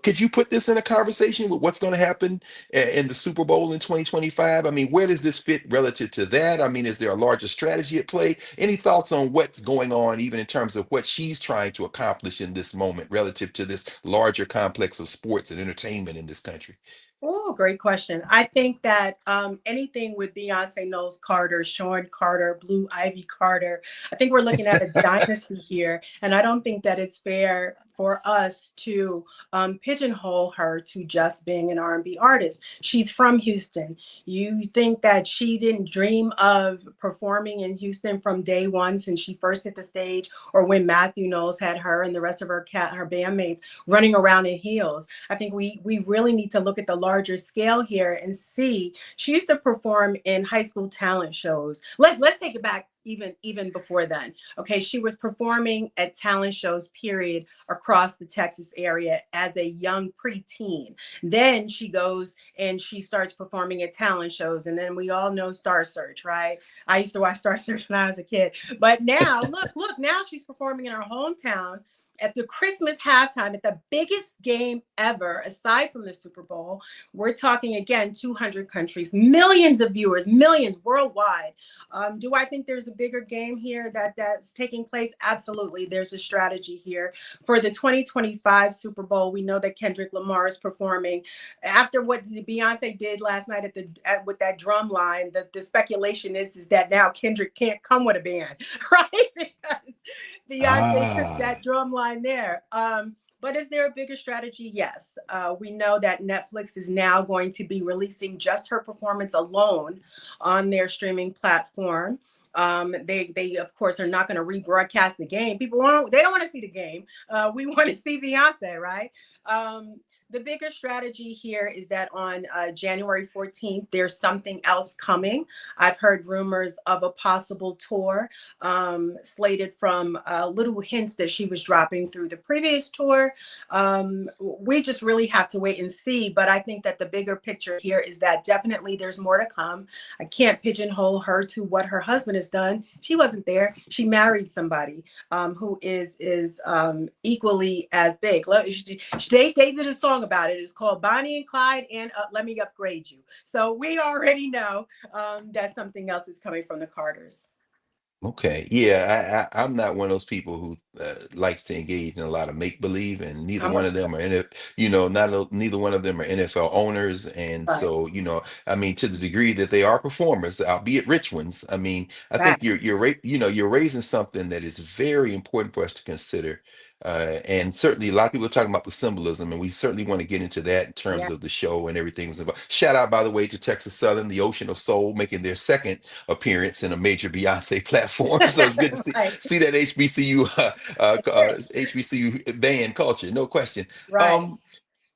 could you put this in a conversation with what's going to happen in the Super Bowl in 2025? I mean, where does this fit relative to that? I mean, is there a larger strategy at play? Any thoughts on what's going on, even in terms of what she's trying to accomplish in this moment relative to this larger complex of sports and entertainment in this country? Oh, great question. I think that anything with Beyonce knows Carter, Sean Carter, Blue Ivy Carter, I think we're looking at a dynasty here. And I don't think that it's fair for us to pigeonhole her to just being an R&B artist. She's from Houston. You think that she didn't dream of performing in Houston from day one since she first hit the stage, or when Matthew Knowles had her and the rest of her bandmates running around in heels? I think we really need to look at the larger scale here and see. She used to perform in high school talent shows. Let's take it back even before then. Okay, she was performing at talent shows, period, across the Texas area as a young preteen. Then she goes and she starts performing at talent shows, and then we all know Star Search, right? I used to watch Star Search when I was a kid. But now, look, now she's performing in her hometown at the Christmas halftime at the biggest game ever, aside from the Super Bowl. We're talking, again, 200 countries, millions of viewers, millions worldwide. Do I think there's a bigger game here that's taking place? Absolutely. There's a strategy here. For the 2025 Super Bowl, we know that Kendrick Lamar is performing. After what Beyonce did last night with that drum line, the speculation is that now Kendrick can't come with a band, right? Because Beyonce took that drum line there. But is there a bigger strategy? Yes. We know that Netflix is now going to be releasing just her performance alone on their streaming platform. They of course are not going to rebroadcast the game. They don't want to see the game. We want to see Beyonce, right? The bigger strategy here is that on January 14th, there's something else coming. I've heard rumors of a possible tour slated from little hints that she was dropping through the previous tour. We just really have to wait and see. But I think that the bigger picture here is that definitely there's more to come. I can't pigeonhole her to what her husband has done. She wasn't there. She married somebody who is equally as big. They did a song about it. It's called Bonnie and Clyde and Let Me Upgrade You. So we already know that something else is coming from the Carters. Okay, yeah, I'm not one of those people who likes to engage in a lot of make believe, and neither I'm one with of them are in it. Neither one of them are NFL owners, and Right. so I mean, to the degree that they are performers, albeit rich ones. I mean, I think you're raising something that is very important for us to consider. And certainly a lot of people are talking about the symbolism, and we certainly want to get into that in terms Yeah. of the show and everything was about. Shout out, by the way, to Texas Southern, the Ocean of Soul, making their second appearance in a major Beyonce platform. So it's good to Right. see that HBCU band culture, no question. Right.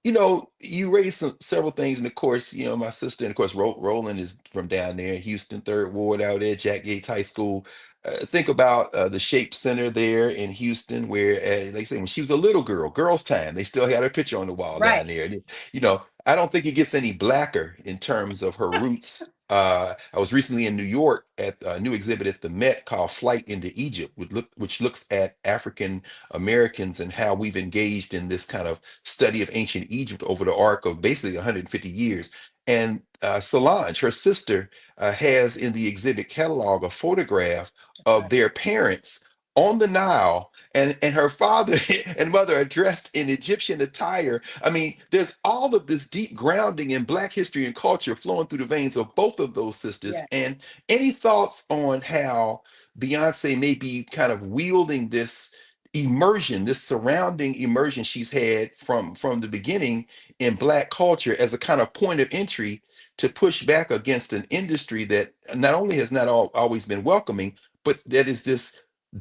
You raised several things, and of course, my sister, and of course, Roland is from down there, Houston, Third Ward out there, Jack Yates High School. Think about the Shape Center there in Houston, where, like I say, when she was a little girl, girls' time, they still had her picture on the wall down Right. there. And, I don't think it gets any blacker in terms of her roots. I was recently in New York at a new exhibit at the Met called Flight into Egypt, which looks at African Americans and how we've engaged in this kind of study of ancient Egypt over the arc of basically 150 years. And Solange, her sister, has in the exhibit catalog a photograph of their parents on the Nile and her father and mother are dressed in Egyptian attire. I mean, there's all of this deep grounding in Black history and culture flowing through the veins of both of those sisters. Yeah. And any thoughts on how Beyonce may be kind of wielding this immersion, this surrounding immersion she's had from the beginning in Black culture as a kind of point of entry to push back against an industry that not only has not always been welcoming, but that is this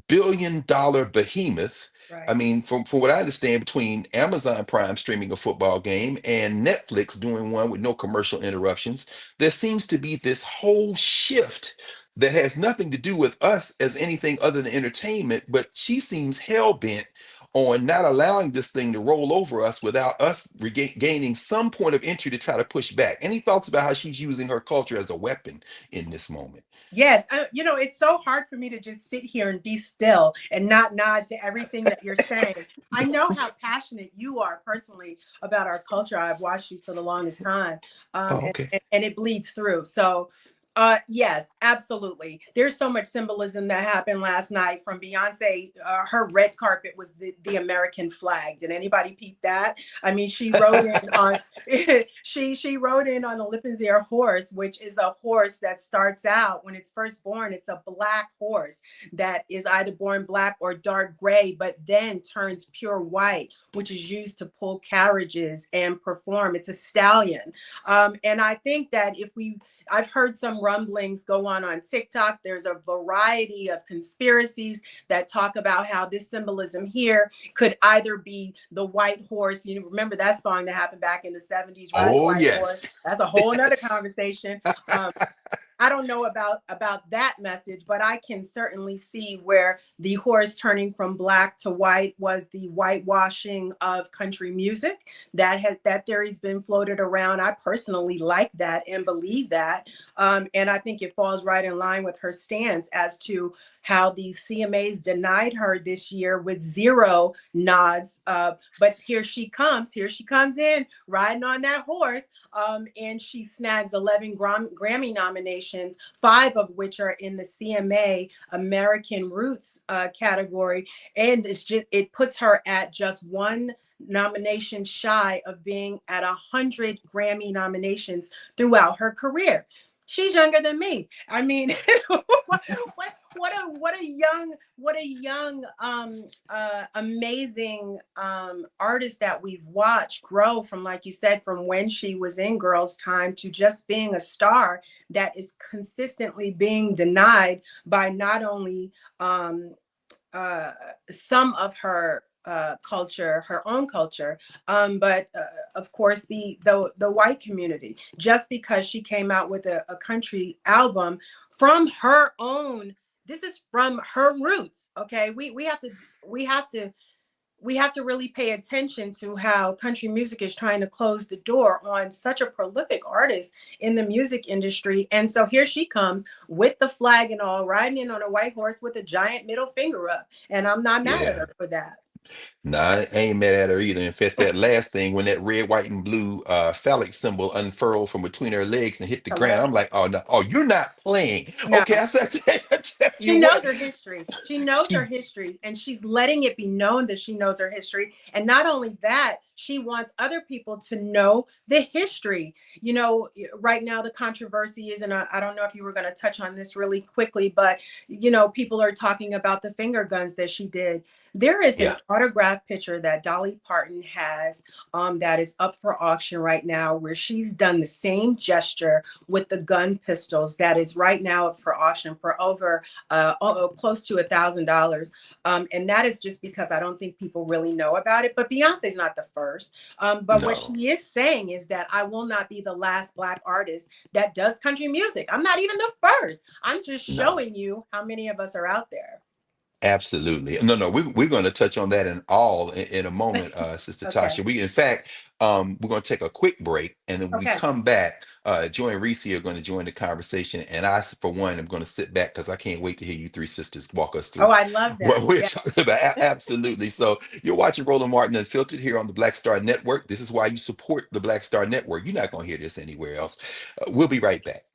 billion-dollar behemoth. I Right. mean, from what I understand, between Amazon Prime streaming a football game and Netflix doing one with no commercial interruptions, there seems to be this whole shift that has nothing to do with us as anything other than entertainment, but she seems hell-bent on not allowing this thing to roll over us without us gaining some point of entry to try to push back. Any thoughts about how she's using her culture as a weapon in this moment? Yes, it's so hard for me to just sit here and be still and not nod to everything that you're saying. I know how passionate you are personally about our culture. I've watched you for the longest time, Oh, okay. and it bleeds through. So, yes, absolutely. There's so much symbolism that happened last night from Beyonce. Her red carpet was the American flag. Did anybody peep that? I mean, she rode in on she rode in on a Lipizzere horse, which is a horse that starts out when it's first born. It's a black horse that is either born black or dark gray, but then turns pure white, which is used to pull carriages and perform. It's a stallion, and I think that I've heard some rumblings go on TikTok. There's a variety of conspiracies that talk about how this symbolism here could either be the white horse. You remember that song that happened back in the 70s, right? Oh, White yes. Horse. That's a whole nother Yes. conversation. I don't know about that message, but I can certainly see where the horse turning from black to white was the whitewashing of country music. That theory's been floated around. I personally like that and believe that, and I think it falls right in line with her stance as to how the CMAs denied her this year with zero nods. But here she comes in riding on that horse. And she snags 11 Grammy nominations, 5 of which are in the CMA American Roots category. And it puts her at just one nomination shy of being at 100 Grammy nominations throughout her career. She's younger than me. I mean, what a young amazing artist that we've watched grow from, like you said, from when she was in Girls Time to just being a star that is consistently being denied by not only some of her culture, her own culture, but of course the white community, just because she came out with a country album from her own. This is from her roots. Okay, we have to really pay attention to how country music is trying to close the door on such a prolific artist in the music industry. And so here she comes with the flag and all, riding in on a white horse with a giant middle finger up, and I'm not mad at her for that. Nah, I ain't mad at her either. In fact, that last thing, when that red, white, and blue phallic symbol unfurled from between her legs and hit the ground, I'm like, oh no, oh, you're not playing. No. Okay, I said, She knows her history. She knows her history, and she's letting it be known that she knows her history. And not only that, she wants other people to know the history. You know, right now the controversy is, and I don't know if you were going to touch on this really quickly, but you know, people are talking about the finger guns that she did. There is an autograph picture that Dolly Parton has that is up for auction right now, where she's done the same gesture with the gun pistols. That is right now up for auction for over close to $1,000. And that is just because I don't think people really know about it. But Beyonce's not the first. But what she is saying is that I will not be the last Black artist that does country music. I'm not even the first. I'm just showing you how many of us are out there. Absolutely. No, we're going to touch on that in a moment, Sister Tasha. We, in fact, we're going to take a quick break, and then when we come back, Joy and Reese are going to join the conversation. And I, for one, am going to sit back because I can't wait to hear you three sisters walk us through. Oh, I love that. What we're talking about. Absolutely. So you're watching Roland Martin Unfiltered here on the Black Star Network. This is why you support the Black Star Network. You're not going to hear this anywhere else. We'll be right back.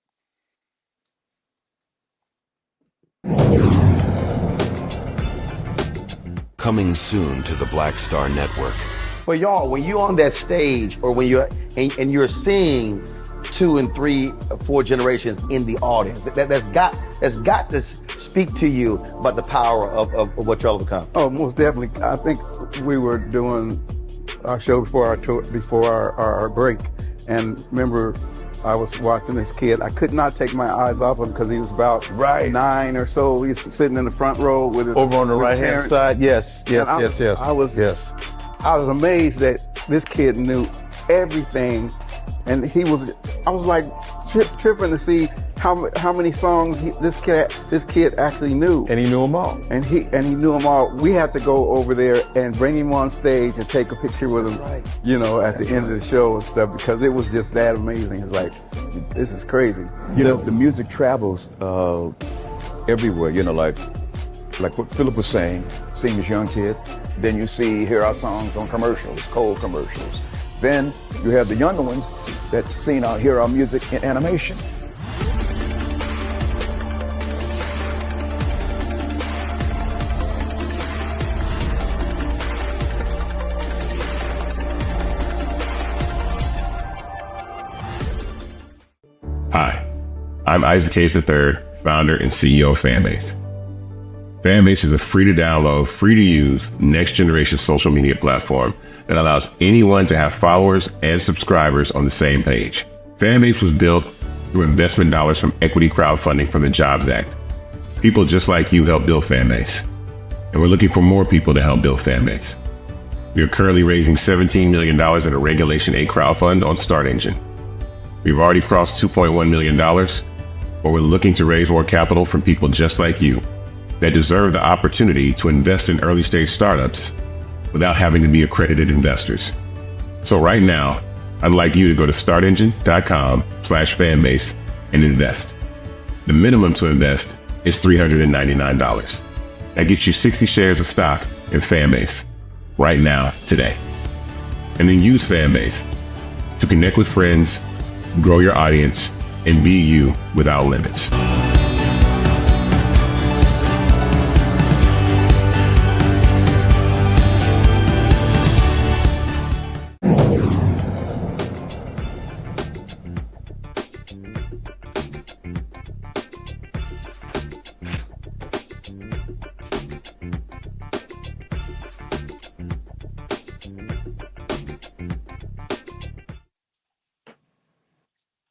Coming soon to the Black Star Network. For y'all, when you're on that stage, or when you're and you're seeing 2 and 3, 4 generations in the audience, that's got to speak to you about the power of what y'all have become. Oh, most definitely. I think we were doing our show before our tour, before our break, and remember, I was watching this kid. I could not take my eyes off him because he was about 9 or so. He was sitting in the front row with his, Over on the right hand parents. side. Yes. I was amazed that this kid knew everything, and I was like tripping to see how many songs this kid actually knew. And he knew them all. And he knew them all. We had to go over there and bring him on stage and take a picture with him, at the end of the show and stuff, because it was just that amazing. It's like, this is crazy. The music travels everywhere, like what Philip was saying, seeing this young kid. Then you hear our songs on commercials, cold commercials. Then you have the younger ones that hear our music in animation. Hi, I'm Isaac Hayes III, founder and CEO of Fanbase. Fanbase is a free-to-download, free-to-use, next-generation social media platform that allows anyone to have followers and subscribers on the same page. Fanbase was built through investment dollars from equity crowdfunding from the Jobs Act. People just like you help build Fanbase, and we're looking for more people to help build Fanbase. We are currently raising $17 million in a Regulation 8 crowdfund on Start Engine. We've already crossed $2.1 million, but we're looking to raise more capital from people just like you that deserve the opportunity to invest in early stage startups without having to be accredited investors. So right now, I'd like you to go to startengine.com/fanbase and invest. The minimum to invest is $399. That gets you 60 shares of stock in Fanbase right now, today. And then use Fanbase to connect with friends, grow your audience, and be you without limits.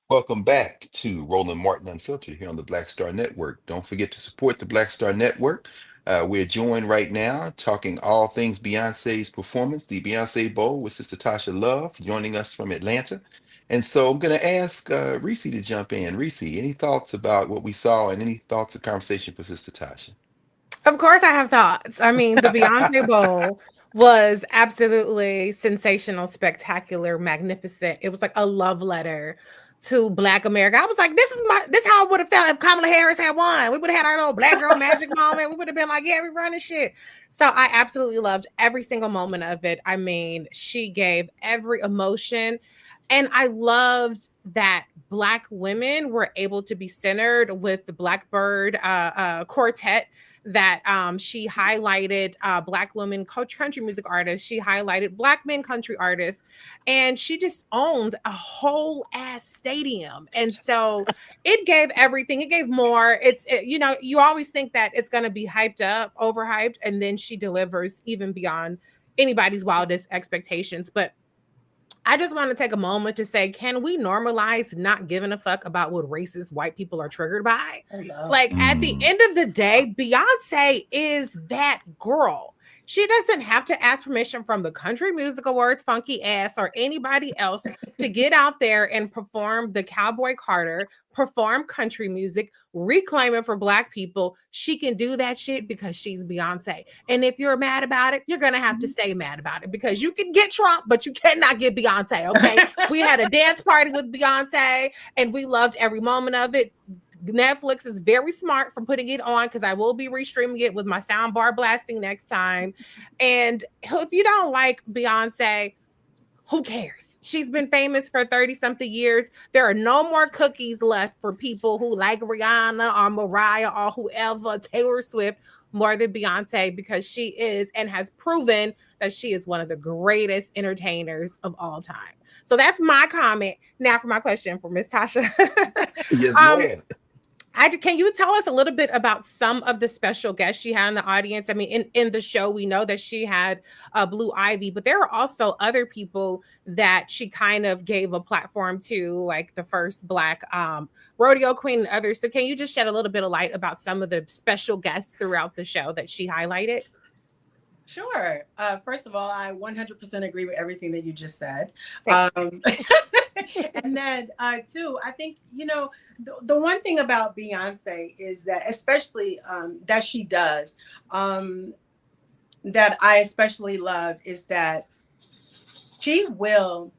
Welcome back to Roland Martin Unfiltered here on the Black Star Network. Don't forget to support the Black Star Network. We're joined right now talking all things Beyonce's performance, the Beyonce Bowl with Sister Tasha Love, joining us from Atlanta. And so I'm going to ask Reese to jump in. Reese, any thoughts about what we saw and any thoughts of conversation for Sister Tasha? Of course I have thoughts. I mean, the Beyonce Bowl was absolutely sensational, spectacular, magnificent. It was like a love letter to Black America. I was like, this is how I would have felt if Kamala Harris had won. We would have had our little Black girl magic moment. We would have been like, yeah, we running shit. So I absolutely loved every single moment of it. I mean, she gave every emotion. And I loved that Black women were able to be centered with the Blackbird quartet, that she highlighted Black women country music artists. She highlighted Black men country artists, and she just owned a whole ass stadium. And so it gave everything. It gave more. You always think that it's going to be hyped up, overhyped, and then she delivers even beyond anybody's wildest expectations. But I just want to take a moment to say, can we normalize not giving a fuck about what racist white people are triggered by? Like, at the end of the day, Beyonce is that girl. She doesn't have to ask permission from the Country Music Awards funky ass or anybody else to get out there and perform the Cowboy Carter, perform country music, reclaim it for Black people. She can do that shit because she's Beyonce. And if you're mad about it, you're going to have to stay mad about it, because you can get Trump, but you cannot get Beyonce, okay? We had a dance party with Beyonce, and we loved every moment of it. Netflix is very smart for putting it on, because I will be restreaming it with my sound bar blasting next time. And if you don't like Beyonce, who cares? She's been famous for 30-something years. There are no more cookies left for people who like Rihanna or Mariah or whoever, Taylor Swift. more than Beyonce because she is and has proven that she is one of the greatest entertainers of all time. So that's my comment. Now for my question for Miss Tasha. Yes, um, ma'am. can you tell us a little bit about some of the special guests she had in the audience? I mean, in the show, we know that she had Blue Ivy, but there were also other people that she kind of gave a platform to, like the first Black rodeo queen and others. So can you just shed a little bit of light about some of the special guests throughout the show that she highlighted? Sure. First of all, I 100% agree with everything that you just said. And then, too, I think, the one thing about Beyonce is that, especially that she does, that I especially love is that she will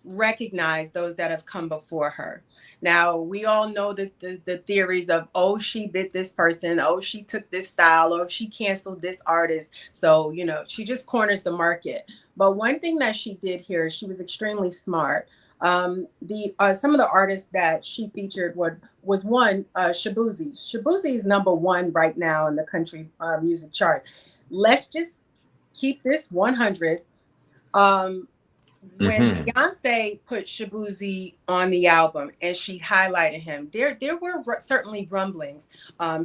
recognize those that have come before her. Now, we all know that the theories of, oh, she bit this person, oh, she took this style, or she canceled this artist. So, she just corners the market. But one thing that she did here, she was extremely smart. Some of the artists that she featured was one, Shabuzi. Shabuzi is #1 right now in the country music charts. Let's just keep this 100. When Beyonce put Shabuzi on the album and she highlighted him, there were certainly rumblings.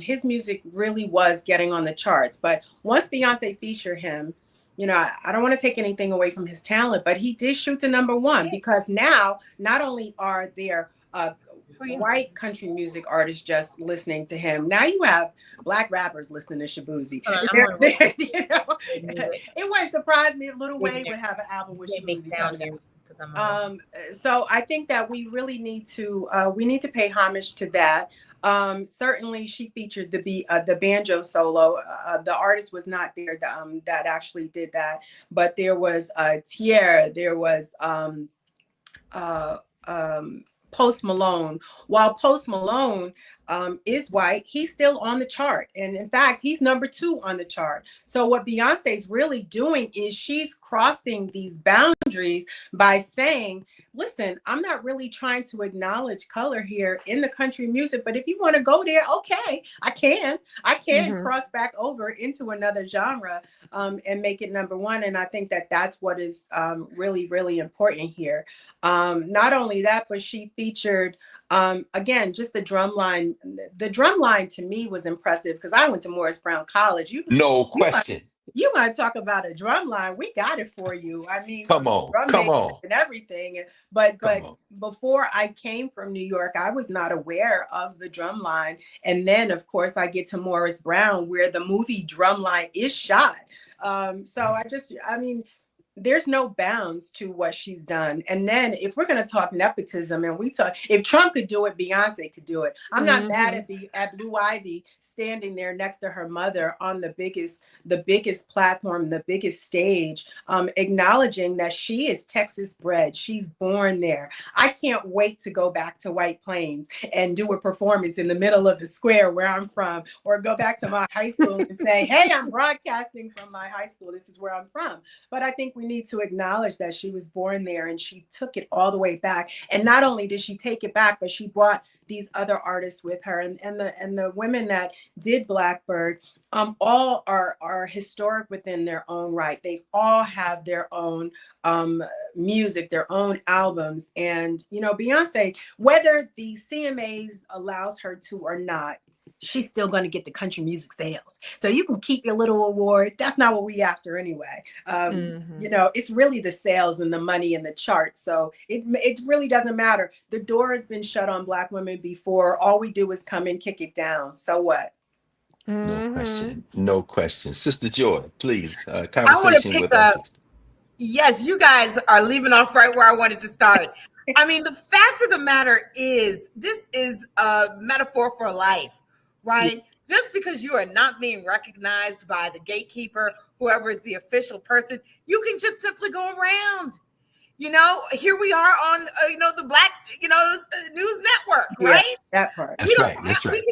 His music really was getting on the charts. But once Beyonce featured him, I don't want to take anything away from his talent, but he did shoot to #1 because now not only are there white country music artists just listening to him, now you have Black rappers listening to Shabuzi. It wouldn't surprise me if Lil Wayne would have an album with Shabuzi coming out. So I think that we really need to pay homage to that. Certainly, she featured the banjo solo. The artist was not there that actually did that, but there was Tierra. There was Post Malone. While Post Malone is white, he's still on the chart. And in fact, he's #2 on the chart. So what Beyonce's really doing is she's crossing these boundaries by saying, listen, I'm not really trying to acknowledge color here in the country music, but if you want to go there, okay, I can cross back over into another genre and make it #1. And I think that that's what is really, really important here. Not only that, but she featured, again, just the drum line. The drum line to me was impressive because I went to Morris Brown College. No question. You want to talk about a drum line? We got it for you. I mean, come on and everything. But before I came from New York, I was not aware of the drum line. And then, of course, I get to Morris Brown, where the movie Drumline is shot. So there's no bounds to what she's done. And then if we're going to talk nepotism and if Trump could do it, Beyonce could do it. I'm not mad at Blue Ivy standing there next to her mother on the biggest platform, the biggest stage, acknowledging that she is Texas bred. She's born there. I can't wait to go back to White Plains and do a performance in the middle of the square where I'm from, or go back to my high school and say, hey, I'm broadcasting from my high school. This is where I'm from. But I think we need to acknowledge that she was born there and she took it all the way back. And not only did she take it back, but she brought these other artists with her, and the women that did Blackbird all are historic within their own right. They all have their own music, their own albums. And Beyonce, whether the CMAs allows her to or not, she's still going to get the country music sales. So you can keep your little award. That's not what we after anyway. It's really the sales and the money and the charts. So it really doesn't matter. The door has been shut on Black women before. All we do is come and kick it down. So what? No question. Sister Joy, please, conversation with us. Yes, you guys are leaving off right where I wanted to start. I mean, the fact of the matter is, this is a metaphor for life. Right? Just because you are not being recognized by the gatekeeper, whoever is the official person, you can just simply go around. Here we are on, the Black, news network, right? Yeah, that part. That's right.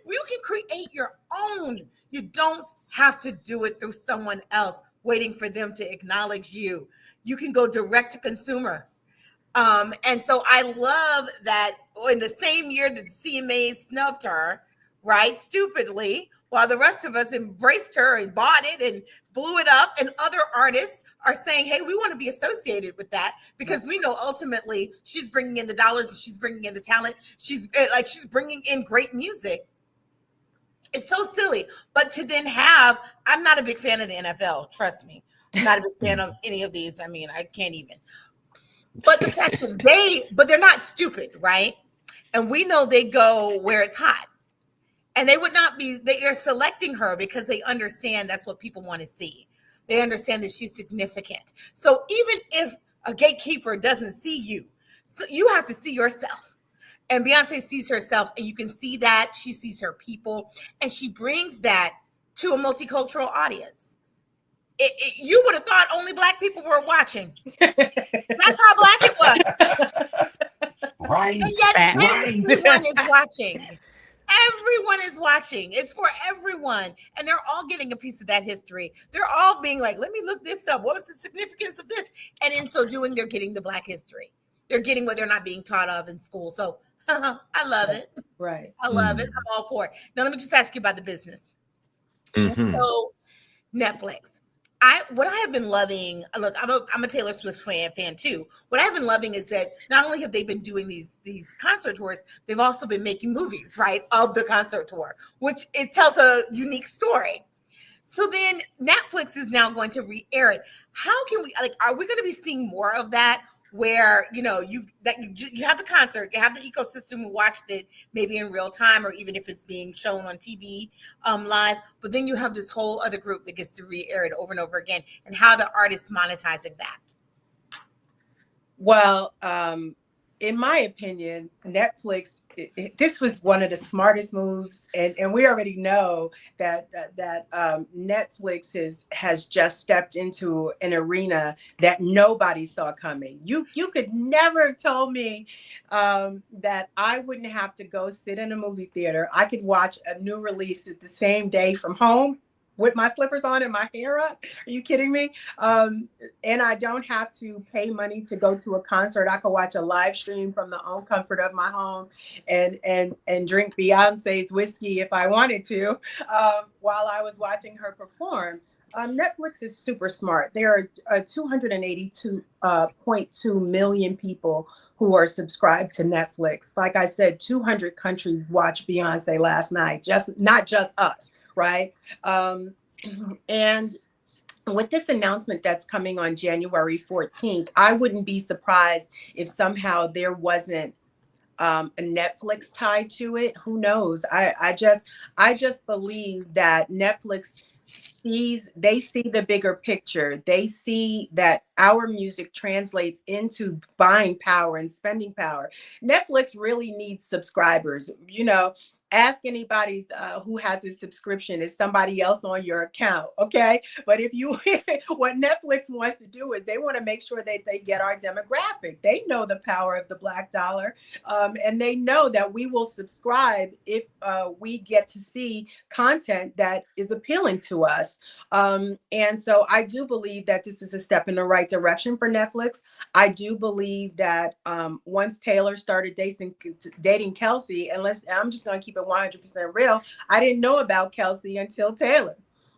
You can create your own. You don't have to do it through someone else, waiting for them to acknowledge you. You can go direct to consumer. And so I love that in the same year that the CMA snubbed her, right, stupidly, while the rest of us embraced her and bought it and blew it up. And other artists are saying, hey, we want to be associated with that because we know ultimately she's bringing in the dollars and she's bringing in the talent. She's bringing in great music. It's so silly. But to then I'm not a big fan of the NFL. Trust me. I'm not a big fan of any of these. I mean, I can't even. But the fact that they're not stupid, right? And we know they go where it's hot. And they would not be, they are selecting her because they understand that's what people want to see. They understand that she's significant. So even if a gatekeeper doesn't see you, so you have to see yourself. And Beyonce sees herself, and you can see that. She sees her people, and she brings that to a multicultural audience. You would have thought only Black people were watching. That's how Black it was. Right. And yet everyone is watching. Everyone is watching. It's for everyone. And they're all getting a piece of that history. They're all being like, let me look this up. What was the significance of this? And in so doing, they're getting the Black history. They're getting what they're not being taught of in school. So I love it. Right. I love it. I'm all for it. Now, let me just ask you about the business. Mm-hmm. So Netflix. What I have been loving, look, I'm a Taylor Swift fan too. What I've been loving is that not only have they been doing these concert tours, they've also been making movies, right, of the concert tour, which it tells a unique story. So then Netflix is now going to re-air it. How can we, are we going to be seeing more of that? Where you have the concert, you have the ecosystem who watched it maybe in real time, or even if it's being shown on TV live. But then you have this whole other group that gets to re-air it over and over again, and how the artists monetizing that. Well, in my opinion, Netflix, this was one of the smartest moves, and we already know that Netflix has just stepped into an arena that nobody saw coming. You could never have told me that I wouldn't have to go sit in a movie theater. I could watch a new release at the same day from home with my slippers on and my hair up. Are you kidding me? And I don't have to pay money to go to a concert. I could watch a live stream from the own comfort of my home and drink Beyonce's whiskey if I wanted to while I was watching her perform. Netflix is super smart. There are 282.2 million people who are subscribed to Netflix. Like I said, 200 countries watched Beyonce last night, not just us. Right. And with this announcement that's coming on January 14th, I wouldn't be surprised if somehow there wasn't a Netflix tie to it. Who knows? I just believe that Netflix they see the bigger picture. They see that our music translates into buying power and spending power. Netflix really needs subscribers. Ask anybody who has a subscription, is somebody else on your account, okay? But what Netflix wants to do is they want to make sure that they get our demographic. They know the power of the Black dollar, and they know that we will subscribe if we get to see content that is appealing to us. And so I do believe that this is a step in the right direction for Netflix. I do believe that once Taylor started dating Kelsey, I'm just going to keep it 100% real. I didn't know about Kelsey until Taylor.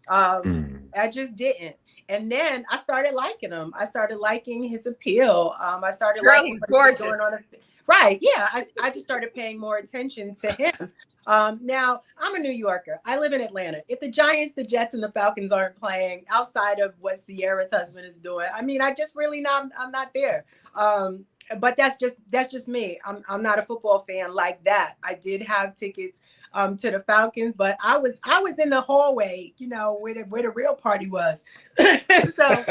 I just didn't. And then I started liking him. I started liking his appeal. I started liking he's gorgeous. Right. Yeah. I just started paying more attention to him. Now, I'm a New Yorker. I live in Atlanta. If the Giants, the Jets, and the Falcons aren't playing outside of what Sierra's husband is doing, I mean, I'm not there. But that's just me. I'm not a football fan like that. I did have tickets to the Falcons, but I was in the hallway, where the real party was. So,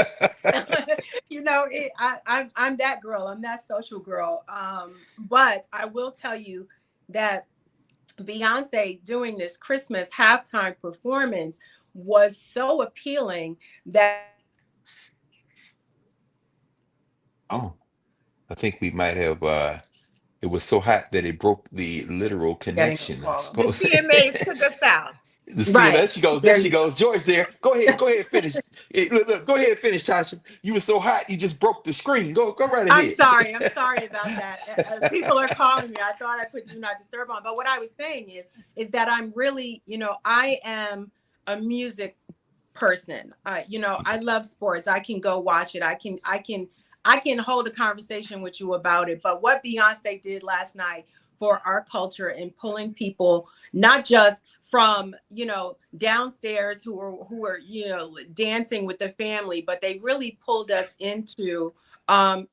I'm that girl. I'm that social girl. But I will tell you that Beyonce doing this Christmas halftime performance was so appealing that. Oh, I think we might have. It was so hot that it broke the literal connection, I The suppose. CMAs took us out. See, Right. there she goes. There There she you go. goes. Joy's there. Go ahead. Go ahead. Finish. Look. Go ahead. Finish, Tasha. You were so hot. You just broke the screen. Go right I'm ahead. sorry. I'm sorry about that. People are calling me. I thought I put do not disturb on. But what I was saying is that I'm really, I am a music person. I love sports. I can go watch it. I can hold a conversation with you about it. But what Beyonce did last night for our culture and pulling people not just from downstairs who were dancing with the family, but they really pulled us into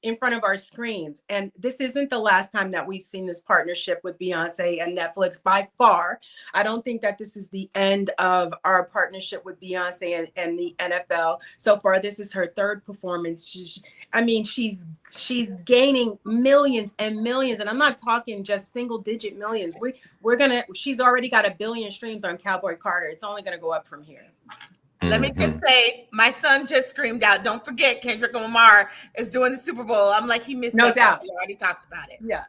in front of our screens. And this isn't the last time that we've seen this partnership with Beyonce and Netflix by far. I don't think that this is the end of our partnership with Beyonce and the NFL. So far, this is her third performance. She's gaining millions and millions, and I'm not talking just single digit millions. She's already got 1 billion streams on Cowboy Carter. It's only gonna go up from here. Let me just say, my son just screamed out, "Don't forget, Kendrick Lamar is doing the Super Bowl." I'm like, he missed No that. doubt. We already talked about it. Yeah.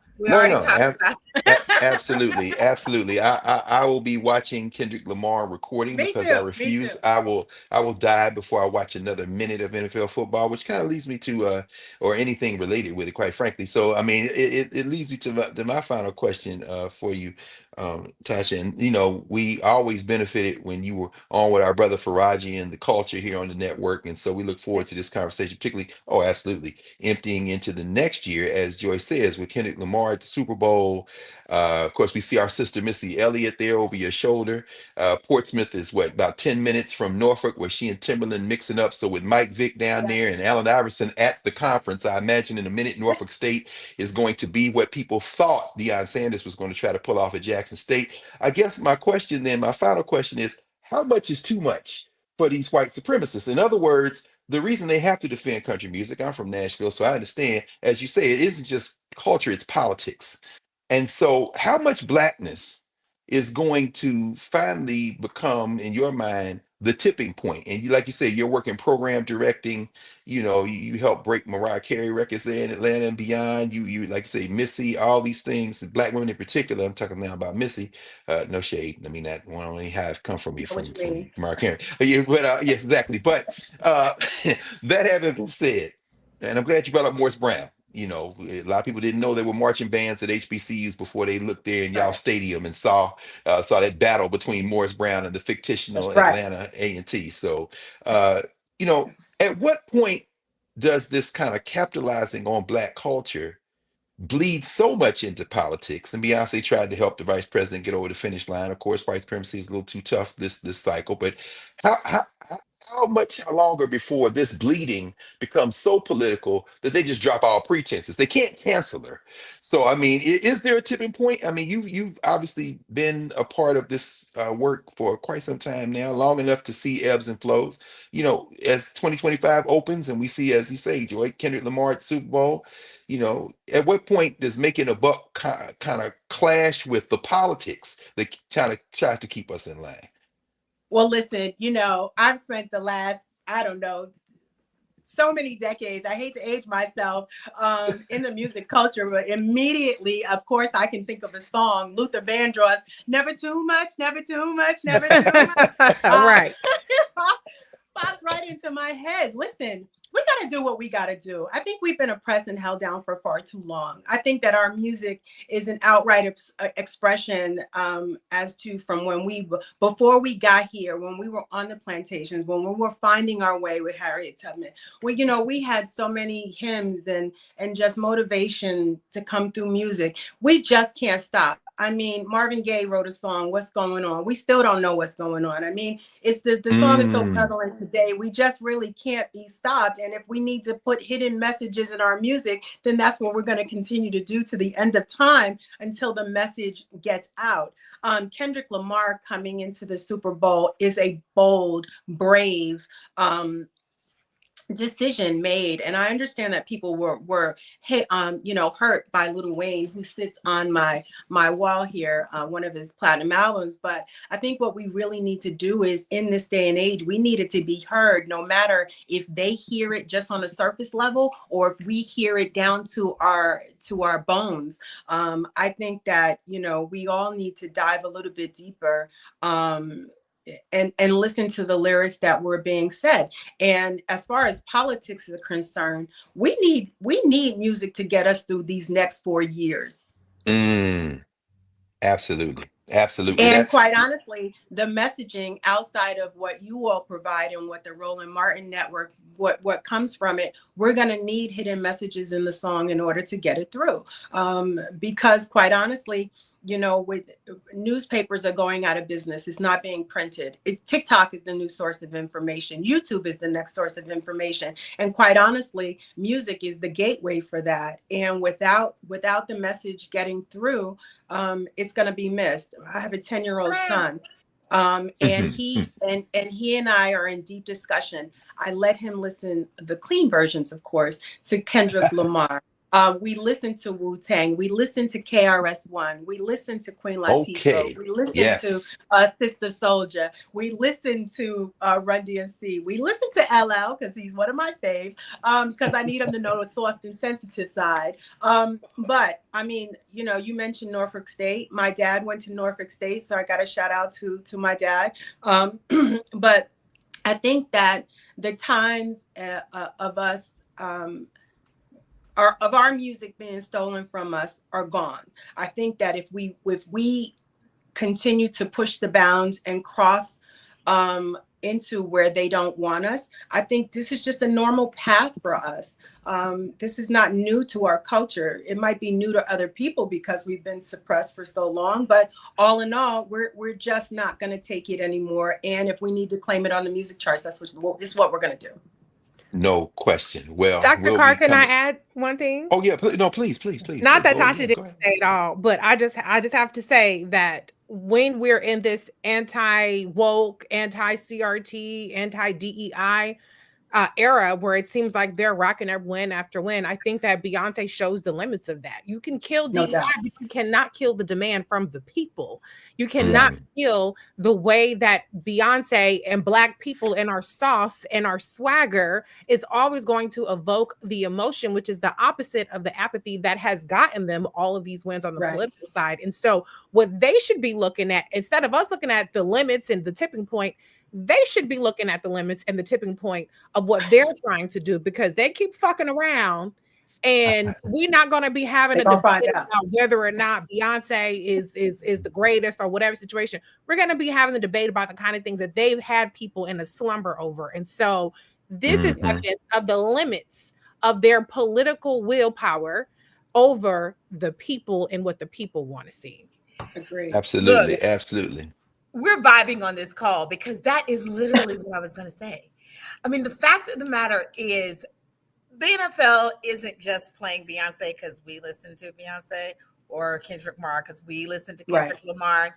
Absolutely. I will be watching Kendrick Lamar recording Me because too. I Me refuse. too. I will die before I watch another minute of NFL football, which kind of leads me to or anything related with it, quite frankly. So I mean, it leads me to my final question for you, Tasha. And we always benefited when you were on with our brother Faraji and the culture here on the network, and so we look forward to this conversation, particularly. Oh, absolutely, emptying into the next year, as Joyce says, with Kendrick Lamar at the Super Bowl. Of course, we see our sister Missy Elliott there over your shoulder. Portsmouth is about 10 minutes from Norfolk, where she and Timberland mixing up. So with Mike Vick down there and Allen Iverson at the conference, I imagine in a minute Norfolk State is going to be what people thought Deion Sanders was going to try to pull off at Jackson State. I guess my final question is, how much is too much for these white supremacists? In other words, the reason they have to defend country music, I'm from Nashville, so I understand, as you say, it isn't just culture, it's politics. And so, how much blackness is going to finally become, in your mind, the tipping point? And like you say, you're working program directing. You help break Mariah Carey records there in Atlanta and beyond. You like you say, Missy, all these things, Black women in particular. I'm talking now about Missy. No shade. I mean, that one only have come from me What you from mean? Mariah Carey. Yeah, but yes, exactly. But that having been said, and I'm glad you brought up Morris Brown. A lot of people didn't know there were marching bands at HBCUs before they looked there in y'all stadium and saw that battle between Morris Brown and the That's fictional right. Atlanta A&T. So, uh, at what point does this kind of capitalizing on Black culture bleed so much into politics? And Beyonce tried to help the vice president get over the finish line. Of course, white supremacy is a little too tough this cycle, but how much longer before this bleeding becomes so political that they just drop all pretenses? They can't cancel her. So, I mean, is there a tipping point? I mean, you've obviously been a part of this work for quite some time now, long enough to see ebbs and flows. As 2025 opens and we see, as you say, Joy, Kendrick Lamar at the Super Bowl, at what point does making a buck kind of clash with the politics that kind of tries to keep us in line? Well, listen, I've spent the last, I don't know, so many decades. I hate to age myself in the music culture, but immediately, of course, I can think of a song, Luther Vandross, "Never Too Much, Never Too Much, Never Too Much." Right. Pops right into my head. Listen, we got to do what we got to do. I think we've been oppressed and held down for far too long. I think that our music is an outright expression as to from before we got here, when we were on the plantations, when we were finding our way with Harriet Tubman. We had so many hymns and just motivation to come through music. We just can't stop. I mean, Marvin Gaye wrote a song, "What's Going On?" We still don't know what's going on. I mean, it's the song is so prevalent today. We just really can't be stopped. And if we need to put hidden messages in our music, then that's what we're going to continue to do to the end of time until the message gets out. Kendrick Lamar coming into the Super Bowl is a bold, brave decision made, and I understand that people were hit hurt by Lil Wayne, who sits on my wall here, one of his platinum albums. But I think what we really need to do is, in this day and age, we need it to be heard, no matter if they hear it just on a surface level or if we hear it down to our bones. I think that we all need to dive a little bit deeper and listen to the lyrics that were being said. And as far as politics is concerned, we need music to get us through these next 4 years. Absolutely. Absolutely. And That quite honestly, the messaging outside of what you all provide and what the Roland Martin Network, what comes from it, we're going to need hidden messages in the song in order to get it through. Because quite honestly, you know, with newspapers are going out of business, it's not being printed. TikTok is the new source of information. YouTube is the next source of information. And quite honestly, music is the gateway for that. And without the message getting through, it's going to be missed. I have a 10-year-old son, and he and I are in deep discussion. I let him listen, the clean versions, of course, to Kendrick Lamar. We listen to Wu-Tang. We listen to KRS-One. We listen to Queen Latifah. Okay. We listen Yes. to Sister Soldier. We listen to Run DMC. We listen to LL because he's one of my faves, because I need him to know the soft and sensitive side. But I mean, you know, you mentioned Norfolk State. My dad went to Norfolk State, so I got a shout out to my dad. But I think that the times of us of our music being stolen from us are gone. I think that if we continue to push the bounds and cross into where they don't want us, I think this is just a normal path for us. This is not new to our culture. It might be new to other people because we've been suppressed for so long, but all in all, we're just not going to take it anymore. And if we need to claim it on the music charts, this is what we're going to do. No question. Well, Dr. Carr, can I add one thing? Oh yeah, please. Not that Go Tasha ahead, didn't go ahead. say it all, but I just have to say that when we're in this anti-woke, anti-CRT, anti-DEI era where it seems like they're rocking up win after win, I think that Beyonce shows the limits of that. You can kill DEI, but you cannot kill the demand from the people. You cannot kill the way that Beyonce and Black people and our sauce and our swagger is always going to evoke the emotion, which is the opposite of the apathy that has gotten them all of these wins on the political side. And so what they should be looking at, instead of us looking at the limits and the tipping point, they should be looking at the limits and the tipping point of what they're trying to do, because they keep fucking around and we're not going to be having a debate about whether or not Beyonce is the greatest or whatever situation. We're going to be having the debate about the kind of things that they've had people in a slumber over. And so this is evidence of the limits of their political willpower over the people and what the people want to see. Agreed. Absolutely. Look, Absolutely. We're vibing on this call because that is literally what I was going to say. I mean, the fact of the matter is the NFL isn't just playing Beyonce because we listen to Beyonce or Kendrick Lamar because we listen to Kendrick Lamar.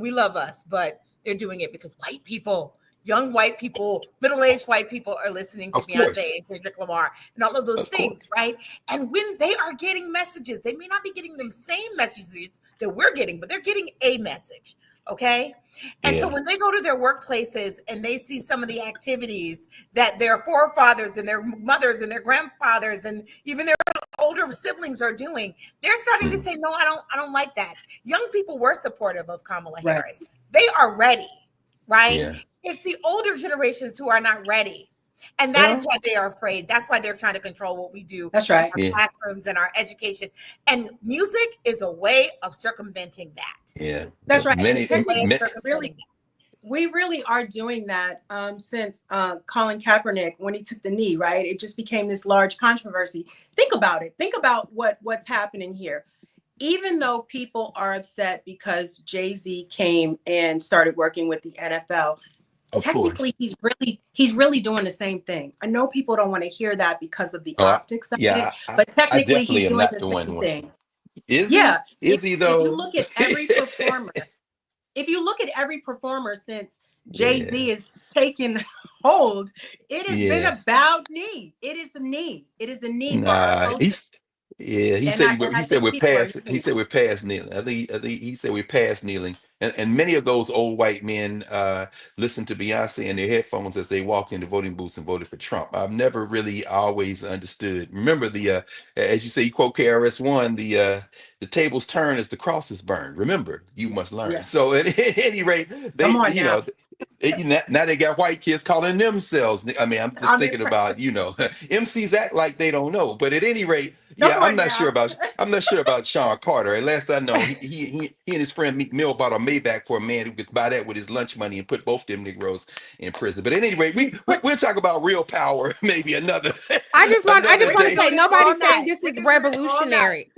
We love us, but they're doing it because white people, young white people, middle-aged white people are listening to Beyonce and Kendrick Lamar and all of those things, right? And when they are getting messages, they may not be getting the same messages that we're getting, but they're getting a message. Okay. And so when they go to their workplaces and they see some of the activities that their forefathers and their mothers and their grandfathers and even their older siblings are doing, they're starting to say, no, I don't like that. Young people were supportive of Kamala Harris. They are ready, right? Yeah. It's the older generations who are not ready. And that is why they are afraid. That's why they're trying to control what we do. That's right. In our classrooms and our education. And music is a way of circumventing that. Yeah. That's right. We really are doing that since Colin Kaepernick, when he took the knee, right? It just became this large controversy. Think about it. Think about what's happening here. Even though people are upset because Jay-Z came and started working with the NFL, technically he's really doing the same thing. I know people don't want to hear that because of the optics of it, but technically he's doing the same thing. Is he though? If you look at every performer, since Jay-Z is taking hold, it has been a bowed knee. It is the knee. It is the knee. He said we're past kneeling. I think he said we're past kneeling. And many of those old white men listened to Beyonce in their headphones as they walked into voting booths and voted for Trump. I've never really always understood. Remember as you say, you quote KRS-One, the tables turn as the crosses burn. Remember, you must learn. Yeah. So at any rate, they, Come on you now. know, now they got white kids calling themselves. I mean, I'm just thinking about, MCs act like they don't know. But at any rate, yeah, I'm not sure about Sean Carter. At last I know, he and his friend Meek Mill bought a Maybach for a man who could buy that with his lunch money and put both them Negroes in prison. But at any rate, we'll talk about real power maybe another. I just want to say nobody's all saying night. this is revolutionary.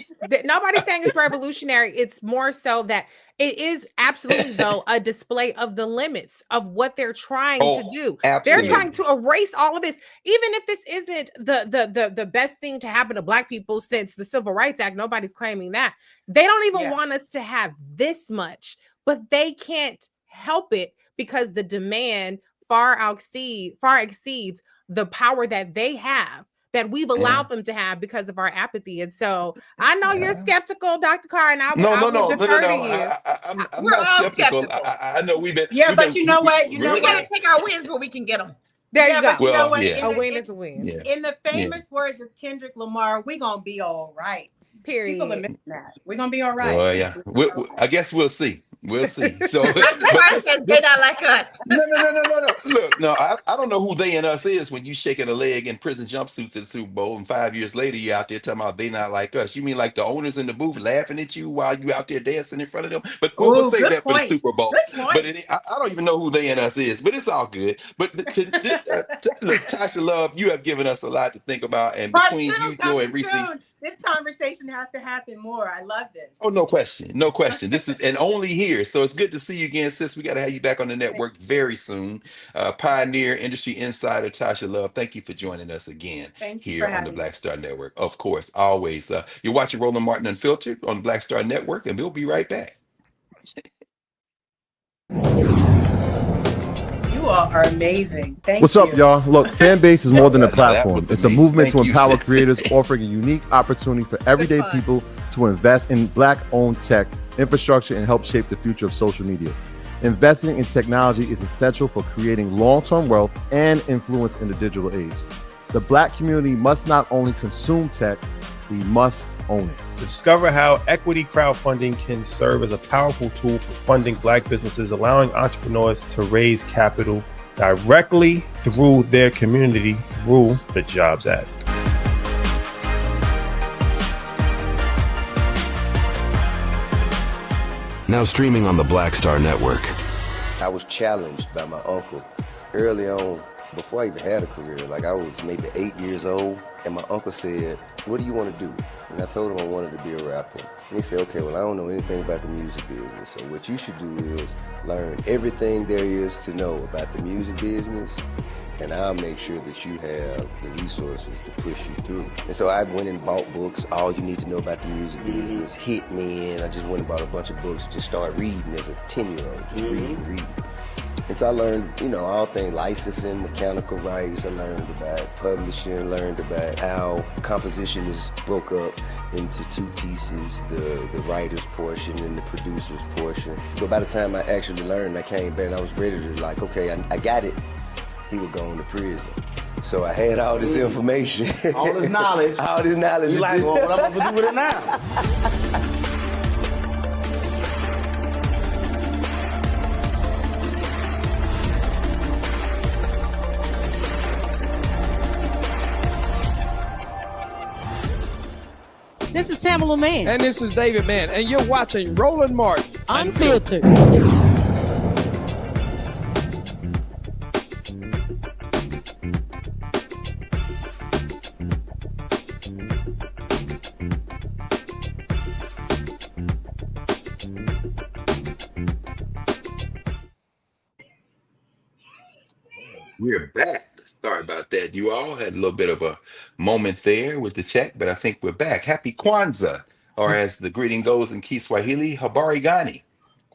Nobody's saying it's revolutionary. It's more so that it is absolutely though a display of the limits of what they're trying to do. Absolutely. They're trying to erase all of this, even if this isn't the best thing to happen to Black people since the Civil Rights Act. Nobody's claiming that. They don't even want us to have this much, but they can't help it because the demand far exceeds the power that they have, that we've allowed them to have because of our apathy. And so I know you're skeptical, Dr. Carr, and I will defer to you. I'm We're not all skeptical. I know we've been. But you know what? We got to take our wins where we can get them. There you go. But you know what? Yeah. A win is a win. Yeah. In the famous words of Kendrick Lamar, we're going to be all right. Period. People are missing that. We're going to be all right. Oh, yeah. I guess we'll see. We'll see. So Dr. Carter says they're not like us. No. Look, no, I don't know who they and us is when you shaking a leg in prison jumpsuits at the Super Bowl, and 5 years later you out there talking about they not like us. You mean like the owners in the booth laughing at you while you out there dancing in front of them? But we'll say that for the Super Bowl. But I don't even know who they and us is. But it's all good. But look, Tasha Love, you have given us a lot to think about, and between you, Joy, and Reese. This conversation has to happen more. I love this. Oh, no question. This is and only here. So it's good to see you again, sis. We got to have you back on the network very soon. Pioneer industry insider Tasha Love, thank you for joining us again here on the Black Star Network. Of course, always. You're watching Roland Martin Unfiltered on the Black Star Network, and we'll be right back. You all are amazing. What's up, y'all? Look, Fanbase is more than a platform. It's a movement to empower creators, sis. offering a unique opportunity for everyday people to invest in Black-owned tech, infrastructure, and help shape the future of social media. Investing in technology is essential for creating long-term wealth and influence in the digital age. The Black community must not only consume tech, we must own it. Discover how equity crowdfunding can serve as a powerful tool for funding Black businesses, allowing entrepreneurs to raise capital directly through their community through the Jobs Act. Now streaming on the Black Star Network. I was challenged by my uncle early on, before I even had a career. Like I was maybe 8 years old, and my uncle said, "What do you want to do?" And I told him I wanted to be a rapper. And he said, "Okay, well, I don't know anything about the music business, so what you should do is learn everything there is to know about the music business, and I'll make sure that you have the resources to push you through." And so I went and bought books, All You Need to Know About the Music Business, hit me, and I just went and bought a bunch of books to just start reading as a 10-year-old, just reading. And so I learned, all things licensing, mechanical rights. I learned about publishing, learned about how composition is broke up into two pieces, the writer's portion and the producer's portion. But by the time I actually learned, I came back and I was ready to okay, I got it. He would go into prison. So I had all this information. All this knowledge. All this knowledge. You like, well, what I'm going to do with it now? This is Tamala Mann. And this is David Mann. And you're watching Roland Martin Unfiltered. We're back. Sorry about that. You all had a little bit of a moment there with the check, but I think we're back. Happy Kwanzaa, or as the greeting goes in Kiswahili, Habari Gani.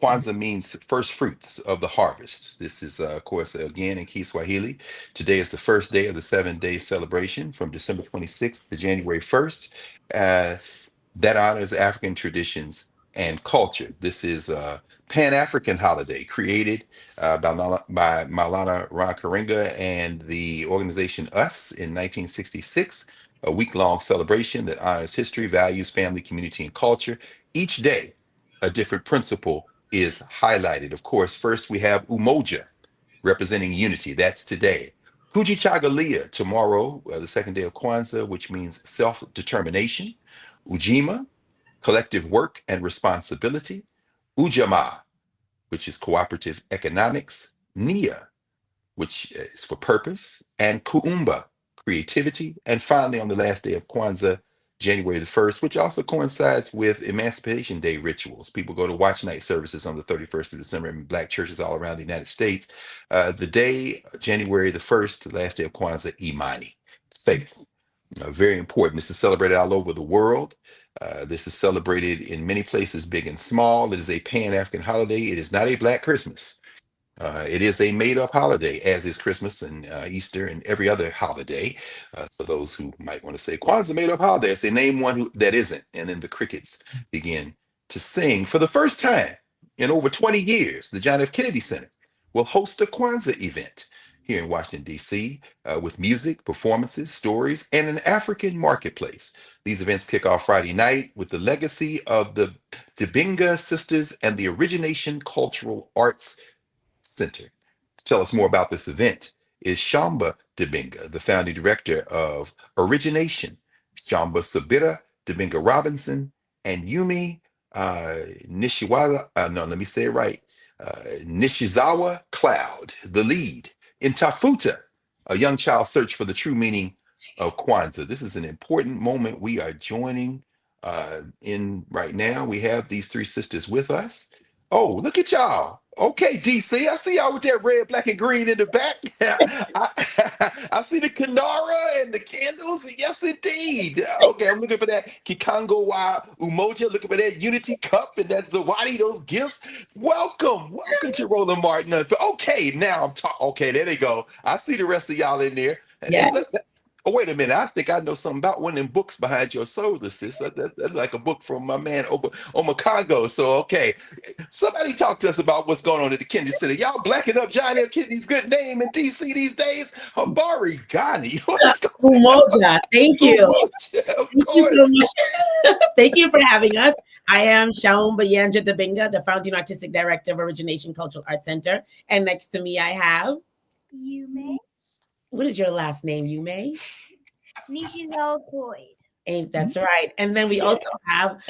Kwanzaa means first fruits of the harvest. This is, of course, again in Kiswahili. Today is the first day of the 7-day celebration from December 26th to January 1st. That honors African traditions and culture. This is a Pan-African holiday created by Maulana Rakaringa and the organization US in 1966, a week-long celebration that honors history, values, family, community, and culture. Each day, a different principle is highlighted. Of course, first we have Umoja, representing unity. That's today. Kujichagulia, tomorrow, the second day of Kwanzaa, which means self-determination. Ujima, collective work and responsibility. Ujamaa, which is cooperative economics. Nia, which is for purpose. And Kuumba, creativity. And finally, on the last day of Kwanzaa, January the 1st, which also coincides with Emancipation Day rituals. People go to watch night services on the 31st of December in Black churches all around the United States. The day, January the 1st, the last day of Kwanzaa, Imani, faith. Very important. This is celebrated all over the world. This is celebrated in many places, big and small. It is a Pan-African holiday. It is not a Black Christmas. It is a made-up holiday, as is Christmas and Easter and every other holiday. For those who might want to say, Kwanzaa made-up holiday, I say name one that isn't. And then the crickets begin to sing. For the first time in over 20 years, the John F. Kennedy Center will host a Kwanzaa event here in Washington, D.C., with music, performances, stories, and an African marketplace. These events kick off Friday night with the legacy of the Dibinga sisters and the Origination Cultural Arts Center. To tell us more about this event is Shamba Dibinga, the founding director of Origination, Shamba Sabira Dibinga Robinson, and Yumi Nishizawa, Nishizawa Cloud, the lead. In Tafuta, a young child's search for the true meaning of Kwanzaa. This is an important moment we are joining in right now. We have these three sisters with us. Oh, look at y'all. Okay, DC, I see y'all with that red, black, and green in the back. I see the Kanara and the candles. Yes, indeed. Okay, I'm looking for that Kikango wa Umoja, looking for that Unity Cup, and that's the Wadi, those gifts. Welcome to Roland Martin. Okay, now I'm talking. Okay, there they go. I see the rest of y'all in there. Yeah. Oh, wait a minute. I think I know something about one of them books behind your shoulder, sis. That's like a book from my man Omakongo. So, okay. Somebody talk to us about what's going on at the Kennedy Center. Y'all blacking up John F. Kennedy's good name in D.C. these days. Habari Ghani. What's going on? Umoja. Thank you. Umoja, of Thank course. you so much. Thank you for having us. I am Shaun Bayanja Dibinga, the founding artistic director of Origination Cultural Arts Center. And next to me, I have Yume. What is your last name, Yume? Nishizawa Cloyd. And that's right. And then we also have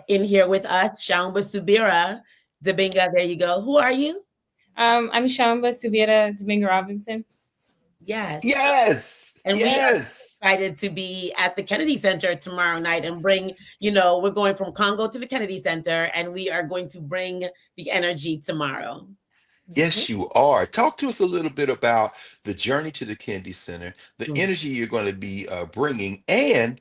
in here with us, Shamba Subira Dibinga. There you go. Who are you? I'm Shamba Subira Dibinga Robinson. Yes. Yes. And yes. we are excited to be at the Kennedy Center tomorrow night and bring, we're going from Congo to the Kennedy Center, and we are going to bring the energy tomorrow. Yes, you are. Talk to us a little bit about the journey to the Kennedy Center, the energy you're going to be bringing, and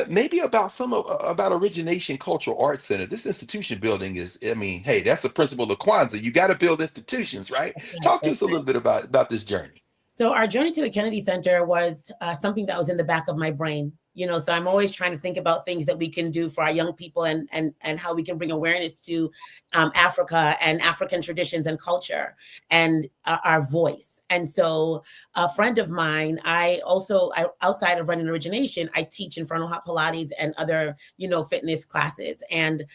maybe about about Origination Cultural Arts Center. This institution building is, hey, that's the principle of Kwanzaa. You got to build institutions, right? Talk to us a little bit about this journey. So our journey to the Kennedy Center was something that was in the back of my brain. So I'm always trying to think about things that we can do for our young people and how we can bring awareness to Africa and African traditions and culture and our voice. And so a friend of mine, I outside of running Origination, I teach Infernal Hot Pilates and other, fitness classes. And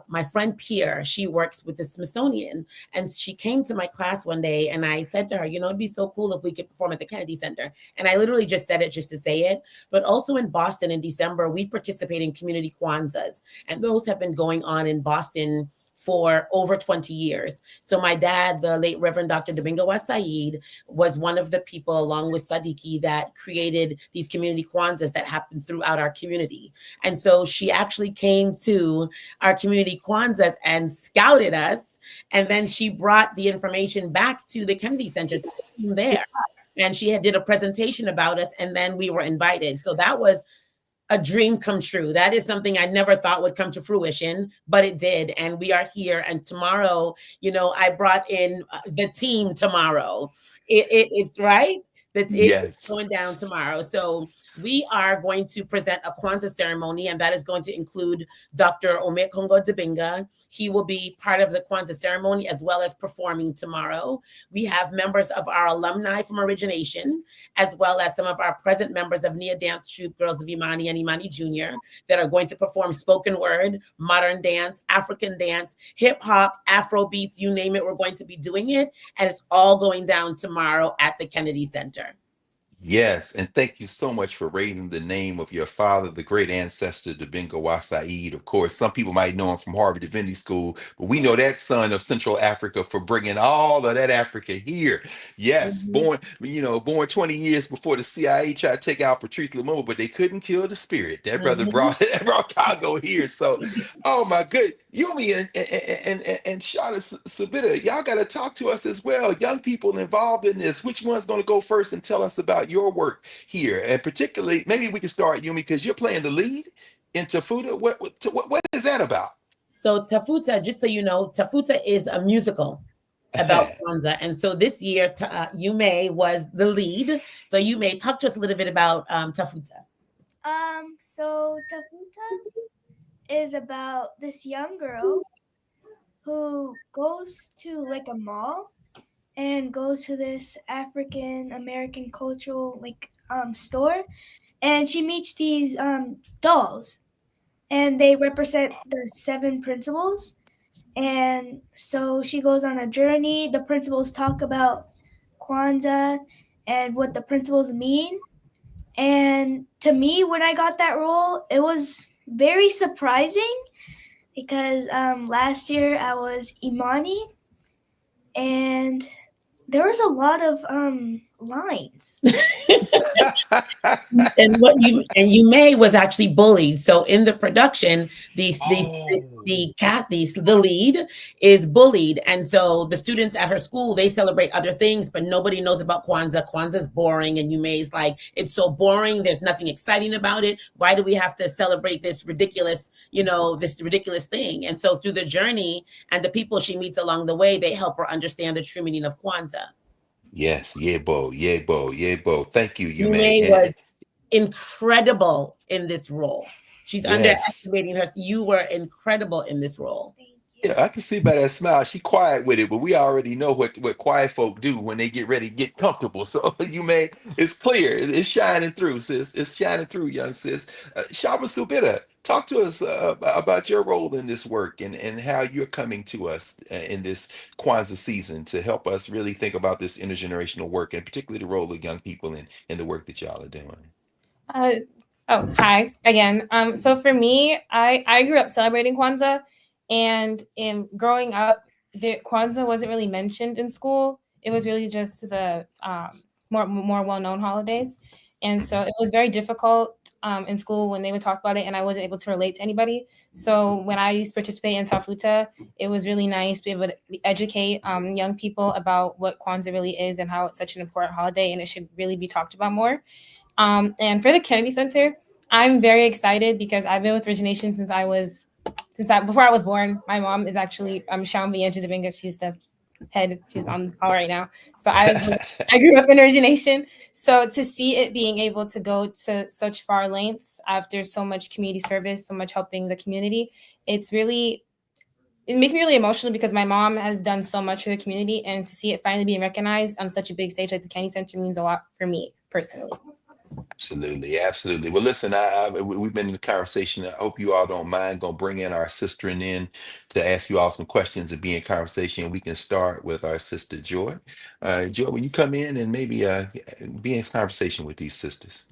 my friend Pierre, she works with the Smithsonian, and she came to my class one day and I said to her, it'd be so cool if we could perform at the Kennedy Center. And I literally just said it just to say it, but also in Boston in December, we participate in community Kwanzaas, and those have been going on in Boston for over 20 years. So my dad, the late Reverend Dr. Dibinga wa Said, was one of the people, along with Sadiki, that created these community Kwanzaas that happen throughout our community. And so she actually came to our community Kwanzaas and scouted us, and then she brought the information back to the Kennedy Center there. And she did a presentation about us, and then we were invited. So that was a dream come true. That is something I never thought would come to fruition, but it did. And we are here. And tomorrow, I brought in the team tomorrow. It's right. It's going down tomorrow. So we are going to present a Kwanzaa ceremony, and that is going to include Dr. Ome Kongo Dibinga. He will be part of the Kwanzaa ceremony as well as performing tomorrow. We have members of our alumni from Origination, as well as some of our present members of Nia Dance Troupe, Girls of Imani and Imani Jr., that are going to perform spoken word, modern dance, African dance, hip hop, Afro beats, you name it, we're going to be doing it. And it's all going down tomorrow at the Kennedy Center. Yes, and thank you so much for raising the name of your father, the great ancestor, Dibinga Wa Said. Of course, some people might know him from Harvard Divinity School, but we know that son of Central Africa for bringing all of that Africa here. Yes, born 20 years before the CIA tried to take out Patrice Lumumba, but they couldn't kill the spirit. That brother brought Congo here. So, oh my good, Yumi and Shada Sabita, y'all got to talk to us as well. Young people involved in this. Which one's going to go first and tell us about your work here? And particularly, maybe we can start, Yumi, because you're playing the lead in Tafuta. What is that about? So Tafuta, just so you know, Tafuta is a musical about Kwanzaa. And so this year, Yume was the lead. So Yume, talk to us a little bit about Tafuta. So Tafuta is about this young girl who goes to like a mall and goes to this African American cultural store, and she meets these dolls, and they represent the 7 principles. And so she goes on a journey. The principles talk about Kwanzaa and what the principles mean. And to me, when I got that role, it was very surprising because last year I was Imani, and there was a lot of lines. And Yume was actually bullied. So in the production, the lead is bullied, and so the students at her school, they celebrate other things, but nobody knows about Kwanzaa. Kwanzaa's boring, and Yume's like, it's so boring. There's nothing exciting about it. Why do we have to celebrate this ridiculous, this ridiculous thing? And so through the journey and the people she meets along the way, they help her understand the true meaning of Kwanzaa. Yes, yebo. Thank you, Yume was incredible in this role. She's underestimating her. You were incredible in this role. Yeah, I can see by that smile. She quiet with it, but we already know what quiet folk do when they get ready to get comfortable. So it's clear. It's shining through, sis. It's shining through, young sis. Shaba Subita, talk to us about your role in this work and how you're coming to us in this Kwanzaa season to help us really think about this intergenerational work, and particularly the role of young people in the work that y'all are doing. Hi again. So for me, I grew up celebrating Kwanzaa. And in growing up, Kwanzaa wasn't really mentioned in school. It was really just the more well-known holidays. And so it was very difficult in school when they would talk about it, and I wasn't able to relate to anybody. So when I used to participate in Tafuta, it was really nice to be able to educate young people about what Kwanzaa really is and how it's such an important holiday, and it should really be talked about more. And for the Kennedy Center, I'm very excited because I've been with Origination before I was born. My mom is actually Beyonce Dibinga. She's the head. She's on the call right now. So I grew up in Origination. So to see it being able to go to such far lengths after so much community service, so much helping the community, it makes me really emotional because my mom has done so much for the community, and to see it finally being recognized on such a big stage like the Kennedy Center means a lot for me personally. Absolutely. Well, listen, we've been in the conversation. I hope you all don't mind. Going to bring in our sister in to ask you all some questions and be in conversation. We can start with our sister Joy. Joy, when you come in and maybe be in conversation with these sisters.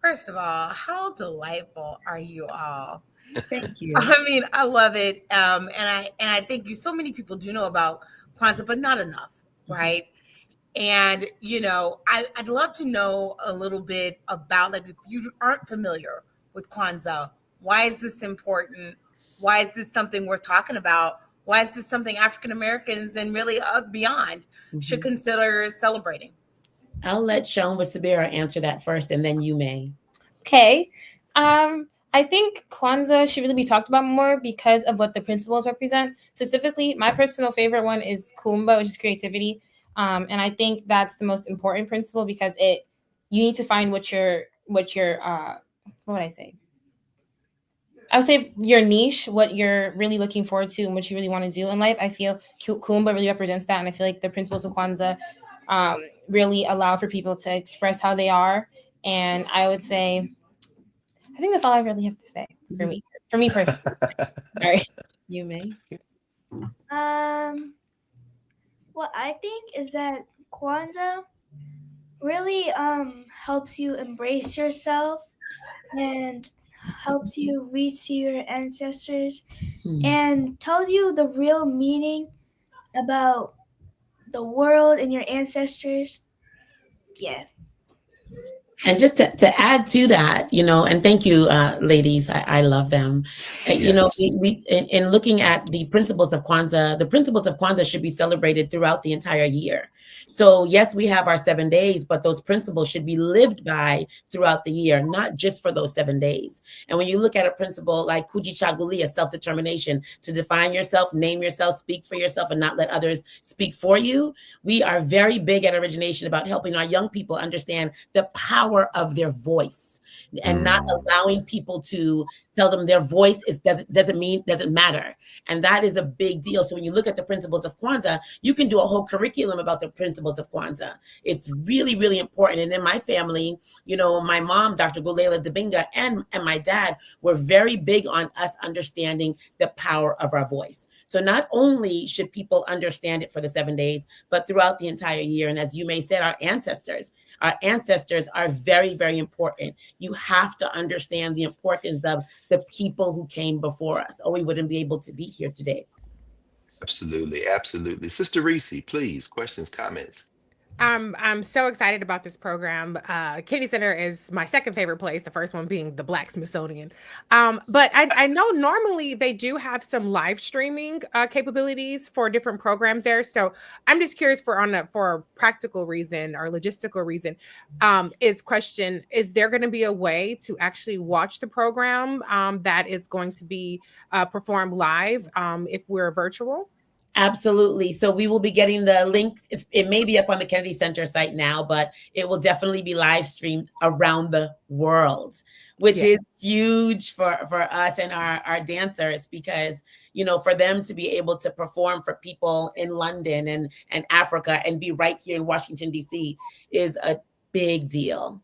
First of all, how delightful are you all? Thank you. I mean, I love it, and I think so many people do know about Kwanzaa, but not enough, right? And, I'd love to know a little bit about, if you aren't familiar with Kwanzaa, why is this important? Why is this something worth talking about? Why is this something African Americans and really beyond should consider celebrating? I'll let Sean Sabira answer that first, and then you may. Okay. I think Kwanzaa should really be talked about more because of what the principles represent. Specifically, my personal favorite one is Kumba, which is creativity. And I think that's the most important principle because you need to find what your what your what would I say? I would say your niche, what you're really looking forward to and what you really want to do in life. I feel Kumba really represents that. And I feel like the principles of Kwanzaa really allow for people to express how they are. And I would say, I think that's all I really have to say for me personally. Sorry. You may. What I think is that Kwanzaa really helps you embrace yourself and helps you reach to your ancestors and tells you the real meaning about the world and your ancestors. Yeah. And just to add to that, and thank you, ladies, I love them. We in looking at the principles of Kwanzaa should be celebrated throughout the entire year. So yes, we have our 7 days, but those principles should be lived by throughout the year, not just for those 7 days. And when you look at a principle like Kujichagulia, self-determination, to define yourself, name yourself, speak for yourself, and not let others speak for you, we are very big at Origination about helping our young people understand the power of their voice and not allowing people to tell them their voice doesn't matter. And that is a big deal. So when you look at the principles of Kwanzaa, you can do a whole curriculum about the principles of Kwanzaa. It's really, really important. And in my family, my mom, Dr. Gulela Dabinga, and my dad were very big on us understanding the power of our voice. So not only should people understand it for the 7 days, but throughout the entire year. And as you may said, our ancestors are very, very important. You have to understand the importance of the people who came before us, or we wouldn't be able to be here today. Absolutely. Absolutely. Sister Reese, please, questions, comments. I'm so excited about this program. Kennedy Center is my second favorite place, the first one being the Black Smithsonian. But I know normally they do have some live streaming capabilities for different programs there. So I'm just curious for a practical reason or logistical reason, is there going to be a way to actually watch the program that is going to be performed live if we're virtual? Absolutely. So we will be getting the link. It may be up on the Kennedy Center site now, but it will definitely be live streamed around the world, which is huge for us and our dancers, because, for them to be able to perform for people in London and Africa and be right here in Washington, D.C. is a big deal.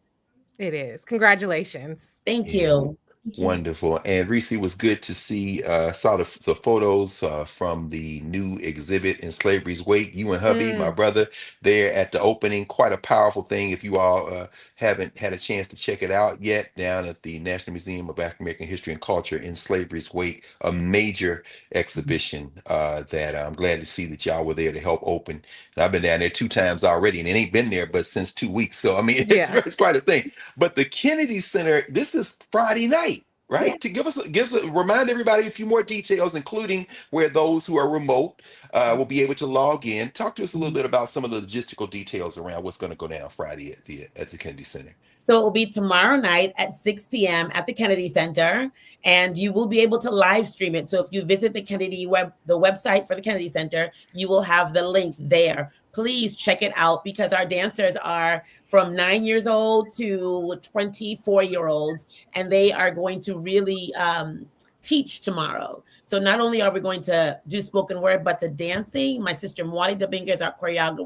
It is. Congratulations. Thank you. Wonderful. And Reese, was good to see, saw the photos from the new exhibit in Slavery's Wake. You and hubby, my brother, there at the opening. Quite a powerful thing. If you all haven't had a chance to check it out yet, down at the National Museum of African American History and Culture in Slavery's Wake, a major exhibition that I'm glad to see that y'all were there to help open. And I've been down there 2 times already, and it ain't been there but since 2 weeks. So I mean, it's quite a thing. But the Kennedy Center, this is Friday night, right? To remind everybody a few more details, including where those who are remote will be able to log in. Talk to us a little bit about some of the logistical details around what's going to go down Friday at the Kennedy Center. So it will be tomorrow night at 6 p.m. at the Kennedy Center, and you will be able to live stream it. So if you visit the website for the Kennedy Center, you will have the link there. Please check it out, because our dancers are from 9 years old to 24-year-olds, and they are going to really teach tomorrow. So not only are we going to do spoken word, but the dancing, my sister Mwadi Dabinga is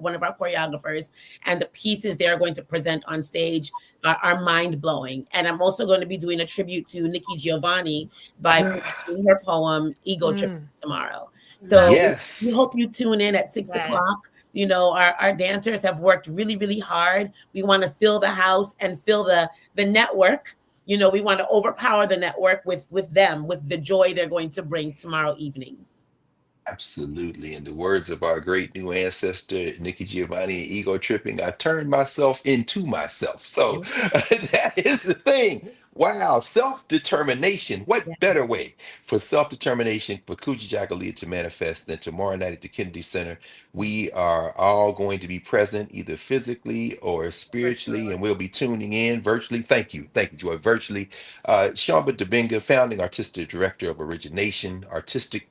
one of our choreographers, and the pieces they're going to present on stage are mind-blowing. And I'm also going to be doing a tribute to Nikki Giovanni by presenting her poem, Ego Trip, tomorrow. So we hope you tune in at 6 o'clock. Our dancers have worked really, really hard. We want to fill the house and fill the network. We want to overpower the network with them, with the joy they're going to bring tomorrow evening. Absolutely. In the words of our great new ancestor, Nikki Giovanni, ego tripping, I turned myself into myself. So that is the thing. Wow, self-determination. What better way for self-determination for Kujichagulia to manifest than tomorrow night at the Kennedy Center? We are all going to be present either physically or spiritually, and we'll be tuning in virtually. Thank you. Thank you, Joy. Virtually. Shamba Dubinga, founding artistic director of Origination, Sister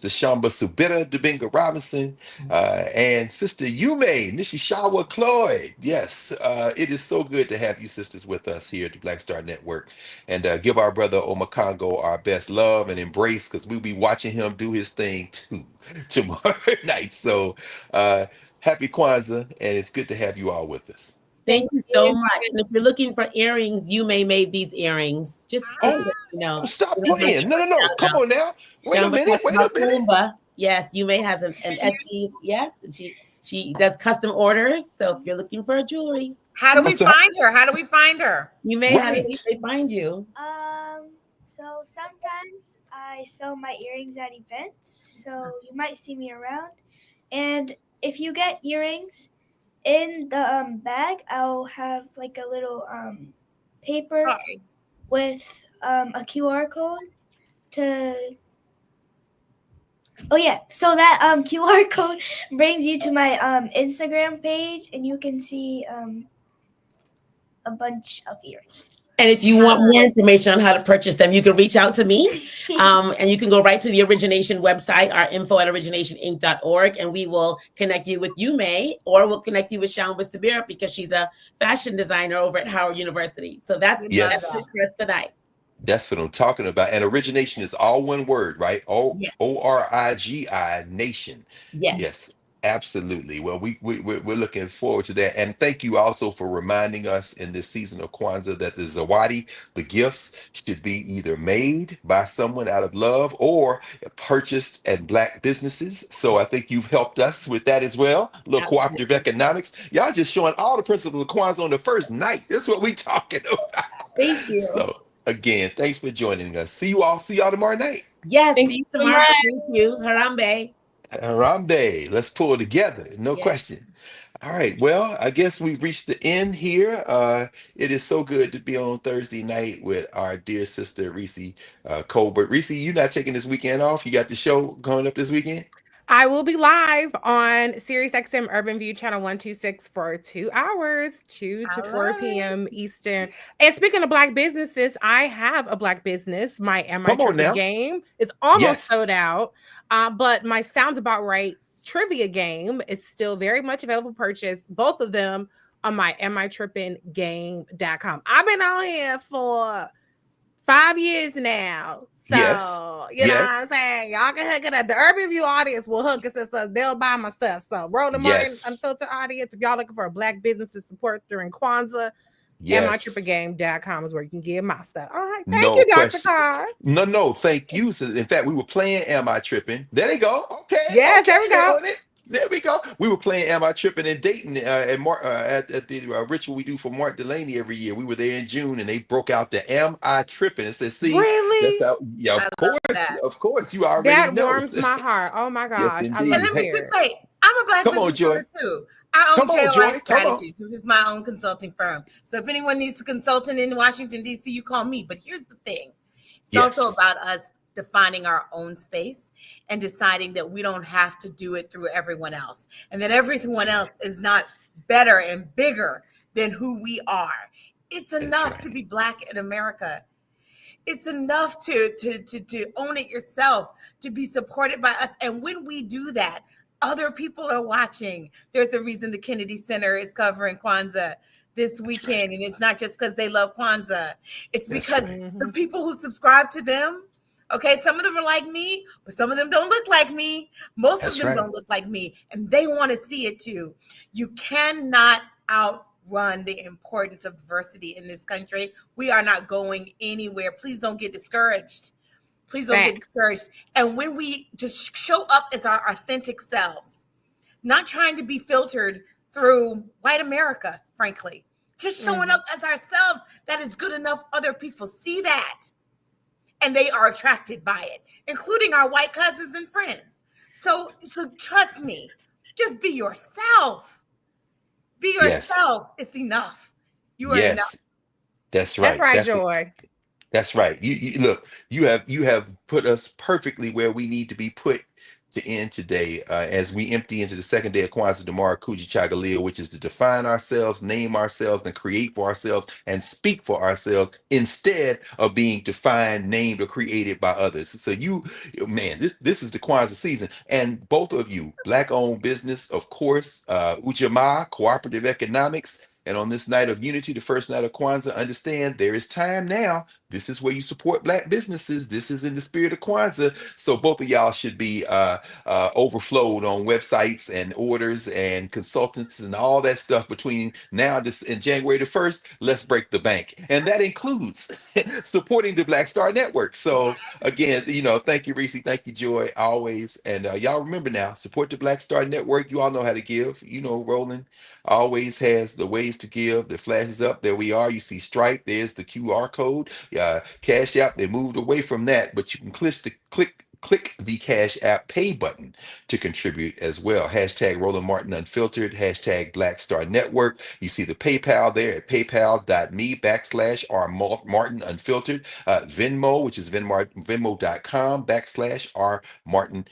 Shamba Subira Dubinga Robinson, and Sister Yume Nishishawa Cloyd. Yes, it is so good to have you sisters with us here at the Black Star Network, and give our brother Omakongo our best love and embrace, because we'll be watching him do his thing too tomorrow night. So happy Kwanzaa, and it's good to have you all with us. Thank you so much. And if you're looking for earrings, you may made these earrings. Just let you know. Stop playing. No. Come on now. Wait a minute. Yes, you may has an Etsy. Yes, she does custom orders. So if you're looking for a jewelry, how do we find her? You may have they find you. So sometimes I sell my earrings at events, so you might see me around. And if you get earrings, in the bag, I'll have like a little paper with a QR code to. Oh yeah, so that QR code brings you to my Instagram page, and you can see a bunch of earrings. And if you want more information on how to purchase them, you can reach out to me. And you can go right to the Origination website, our info@originationinc.org, and we will connect you with Yume, or we'll connect you with Shamba Subira, because she's a fashion designer over at Howard University. So that's it for us tonight. That's what I'm talking about. And Origination is all one word, right? Origi Nation. Yes. Absolutely. Well, we're looking forward to that. And thank you also for reminding us in this season of Kwanzaa that the Zawadi, the gifts, should be either made by someone out of love or purchased at Black businesses. So I think you've helped us with that as well. A little cooperative economics. Y'all just showing all the principles of Kwanzaa on the first night. That's what we're talking about. Thank you. So again, thanks for joining us. See y'all tomorrow night. Yes, see you tomorrow. Thank you. Harambe. Harambe. Let's pull together. No question. All right. Well, I guess we've reached the end here. It is so good to be on Thursday night with our dear sister, Reese Colbert. Reese, you're not taking this weekend off? You got the show going up this weekend? I will be live on SiriusXM Urban View Channel 126 for 2 hours, 2 to 4 p.m. Eastern. And speaking of Black businesses, I have a Black business. My Am I Tripping game is almost sold out, but my Sounds About Right trivia game is still very much available for purchase. Both of them on my amitrippinggame.com. I've been on here for 5 years now. So, you know what I'm saying? Y'all can hook it up. The Urban View audience will hook us and stuff. They'll buy my stuff. So, Roland Martin, Unfiltered audience, if y'all looking for a Black business to support during Kwanzaa, amitrippinggame.com is where you can get my stuff. All right. Thank you, Dr. Carr. No, thank you. So, in fact, we were playing Am I Tripping? There they go. Okay. Yes, there we go. There we go. We were playing Am I Tripping in Dayton at the ritual we do for Mark Delaney every year. We were there in June, and they broke out the Am I Tripping and said, see, really? That's how, of course, you already know. That warms my heart. Oh my gosh. Yes, and let me just say, I'm a Black business owner too. I own JOI Strategies, which is my own consulting firm. So if anyone needs a consultant in Washington, D.C., you call me. But here's the thing. It's also about us defining our own space and deciding that we don't have to do it through everyone else, and that everyone else is not better and bigger than who we are. It's enough to be Black in America. It's enough to own it yourself, to be supported by us. And when we do that, other people are watching. There's a reason the Kennedy Center is covering Kwanzaa this weekend. And it's not just because they love Kwanzaa. It's because the people who subscribe to them, okay, some of them are like me, but some of them don't look like me. Most of them don't look like me, and they want to see it too. You cannot outrun the importance of diversity in this country. We are not going anywhere. Please don't get discouraged. Please don't get discouraged. And when we just show up as our authentic selves, not trying to be filtered through white America, frankly, just showing up as ourselves, that is good enough. Other people see that, and they are attracted by it, including our white cousins and friends. So trust me, just be yourself. Be yourself. It's enough. You are enough. That's right. That's right, That's it. Joy. That's right. You look, you have put us perfectly where we need to be put to end today, as we empty into the second day of Kwanzaa Damara Kuji Chagalia, which is to define ourselves, name ourselves, and create for ourselves and speak for ourselves instead of being defined, named, or created by others. So man, this is the Kwanzaa season. And both of you, Black-owned business, of course, Ujamaa, cooperative economics. And on this night of unity, the first night of Kwanzaa, understand there is time now. This is where you support Black businesses. This is in the spirit of Kwanzaa. So both of y'all should be overflowed on websites and orders and consultants and all that stuff between now and January the 1st. Let's break the bank. And that includes supporting the Black Star Network. So again, thank you, Reese. Thank you, Joy, always. And y'all remember now, support the Black Star Network. You all know how to give. Roland always has the ways to give that flashes up. There we are. You see Stripe. There's the QR code. Cash App. They moved away from that, but you can click the Cash App Pay button to contribute as well. Hashtag Roland Martin Unfiltered. Hashtag Black Star Network. You see the PayPal there at paypal.me/R Martin Unfiltered. Venmo, which is venmo.com/R Martin.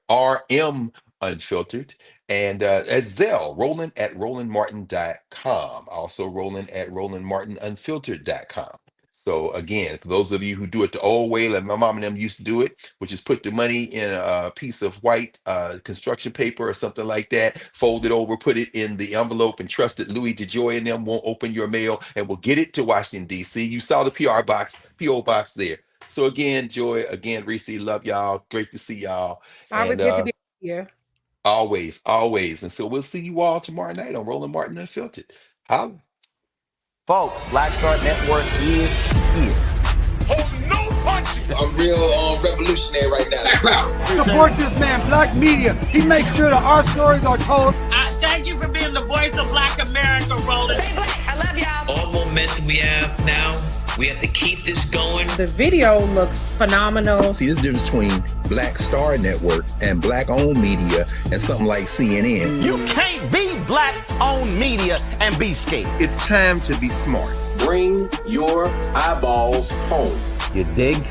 RM Unfiltered. And at Zelle, Roland at RolandMartin.com. Also Roland at RolandMartinUnfiltered.com. So again, for those of you who do it the old way, like my mom and them used to do it, which is put the money in a piece of white construction paper or something like that, fold it over, put it in the envelope, and trust that Louis DeJoy and them won't open your mail and will get it to Washington, D.C. You saw the PO box there. So again, Joy, again, Reese, love y'all. Great to see y'all. Always good to be here. Always, always. And so we'll see you all tomorrow night on Roland Martin Unfiltered. Holla. Folks, Black Star Network is here. Hold no punches. I'm real revolutionary right now. Support this man, Black Media. He makes sure that our stories are told. Thank you for being the voice of Black America, Roland. Stay Black. I love y'all. All momentum we have now. We have to keep this going. The video looks phenomenal. See, this difference between Black Star Network and Black-owned media and something like CNN. You can't be Black-owned media and be scared. It's time to be smart. Bring your eyeballs home. You dig?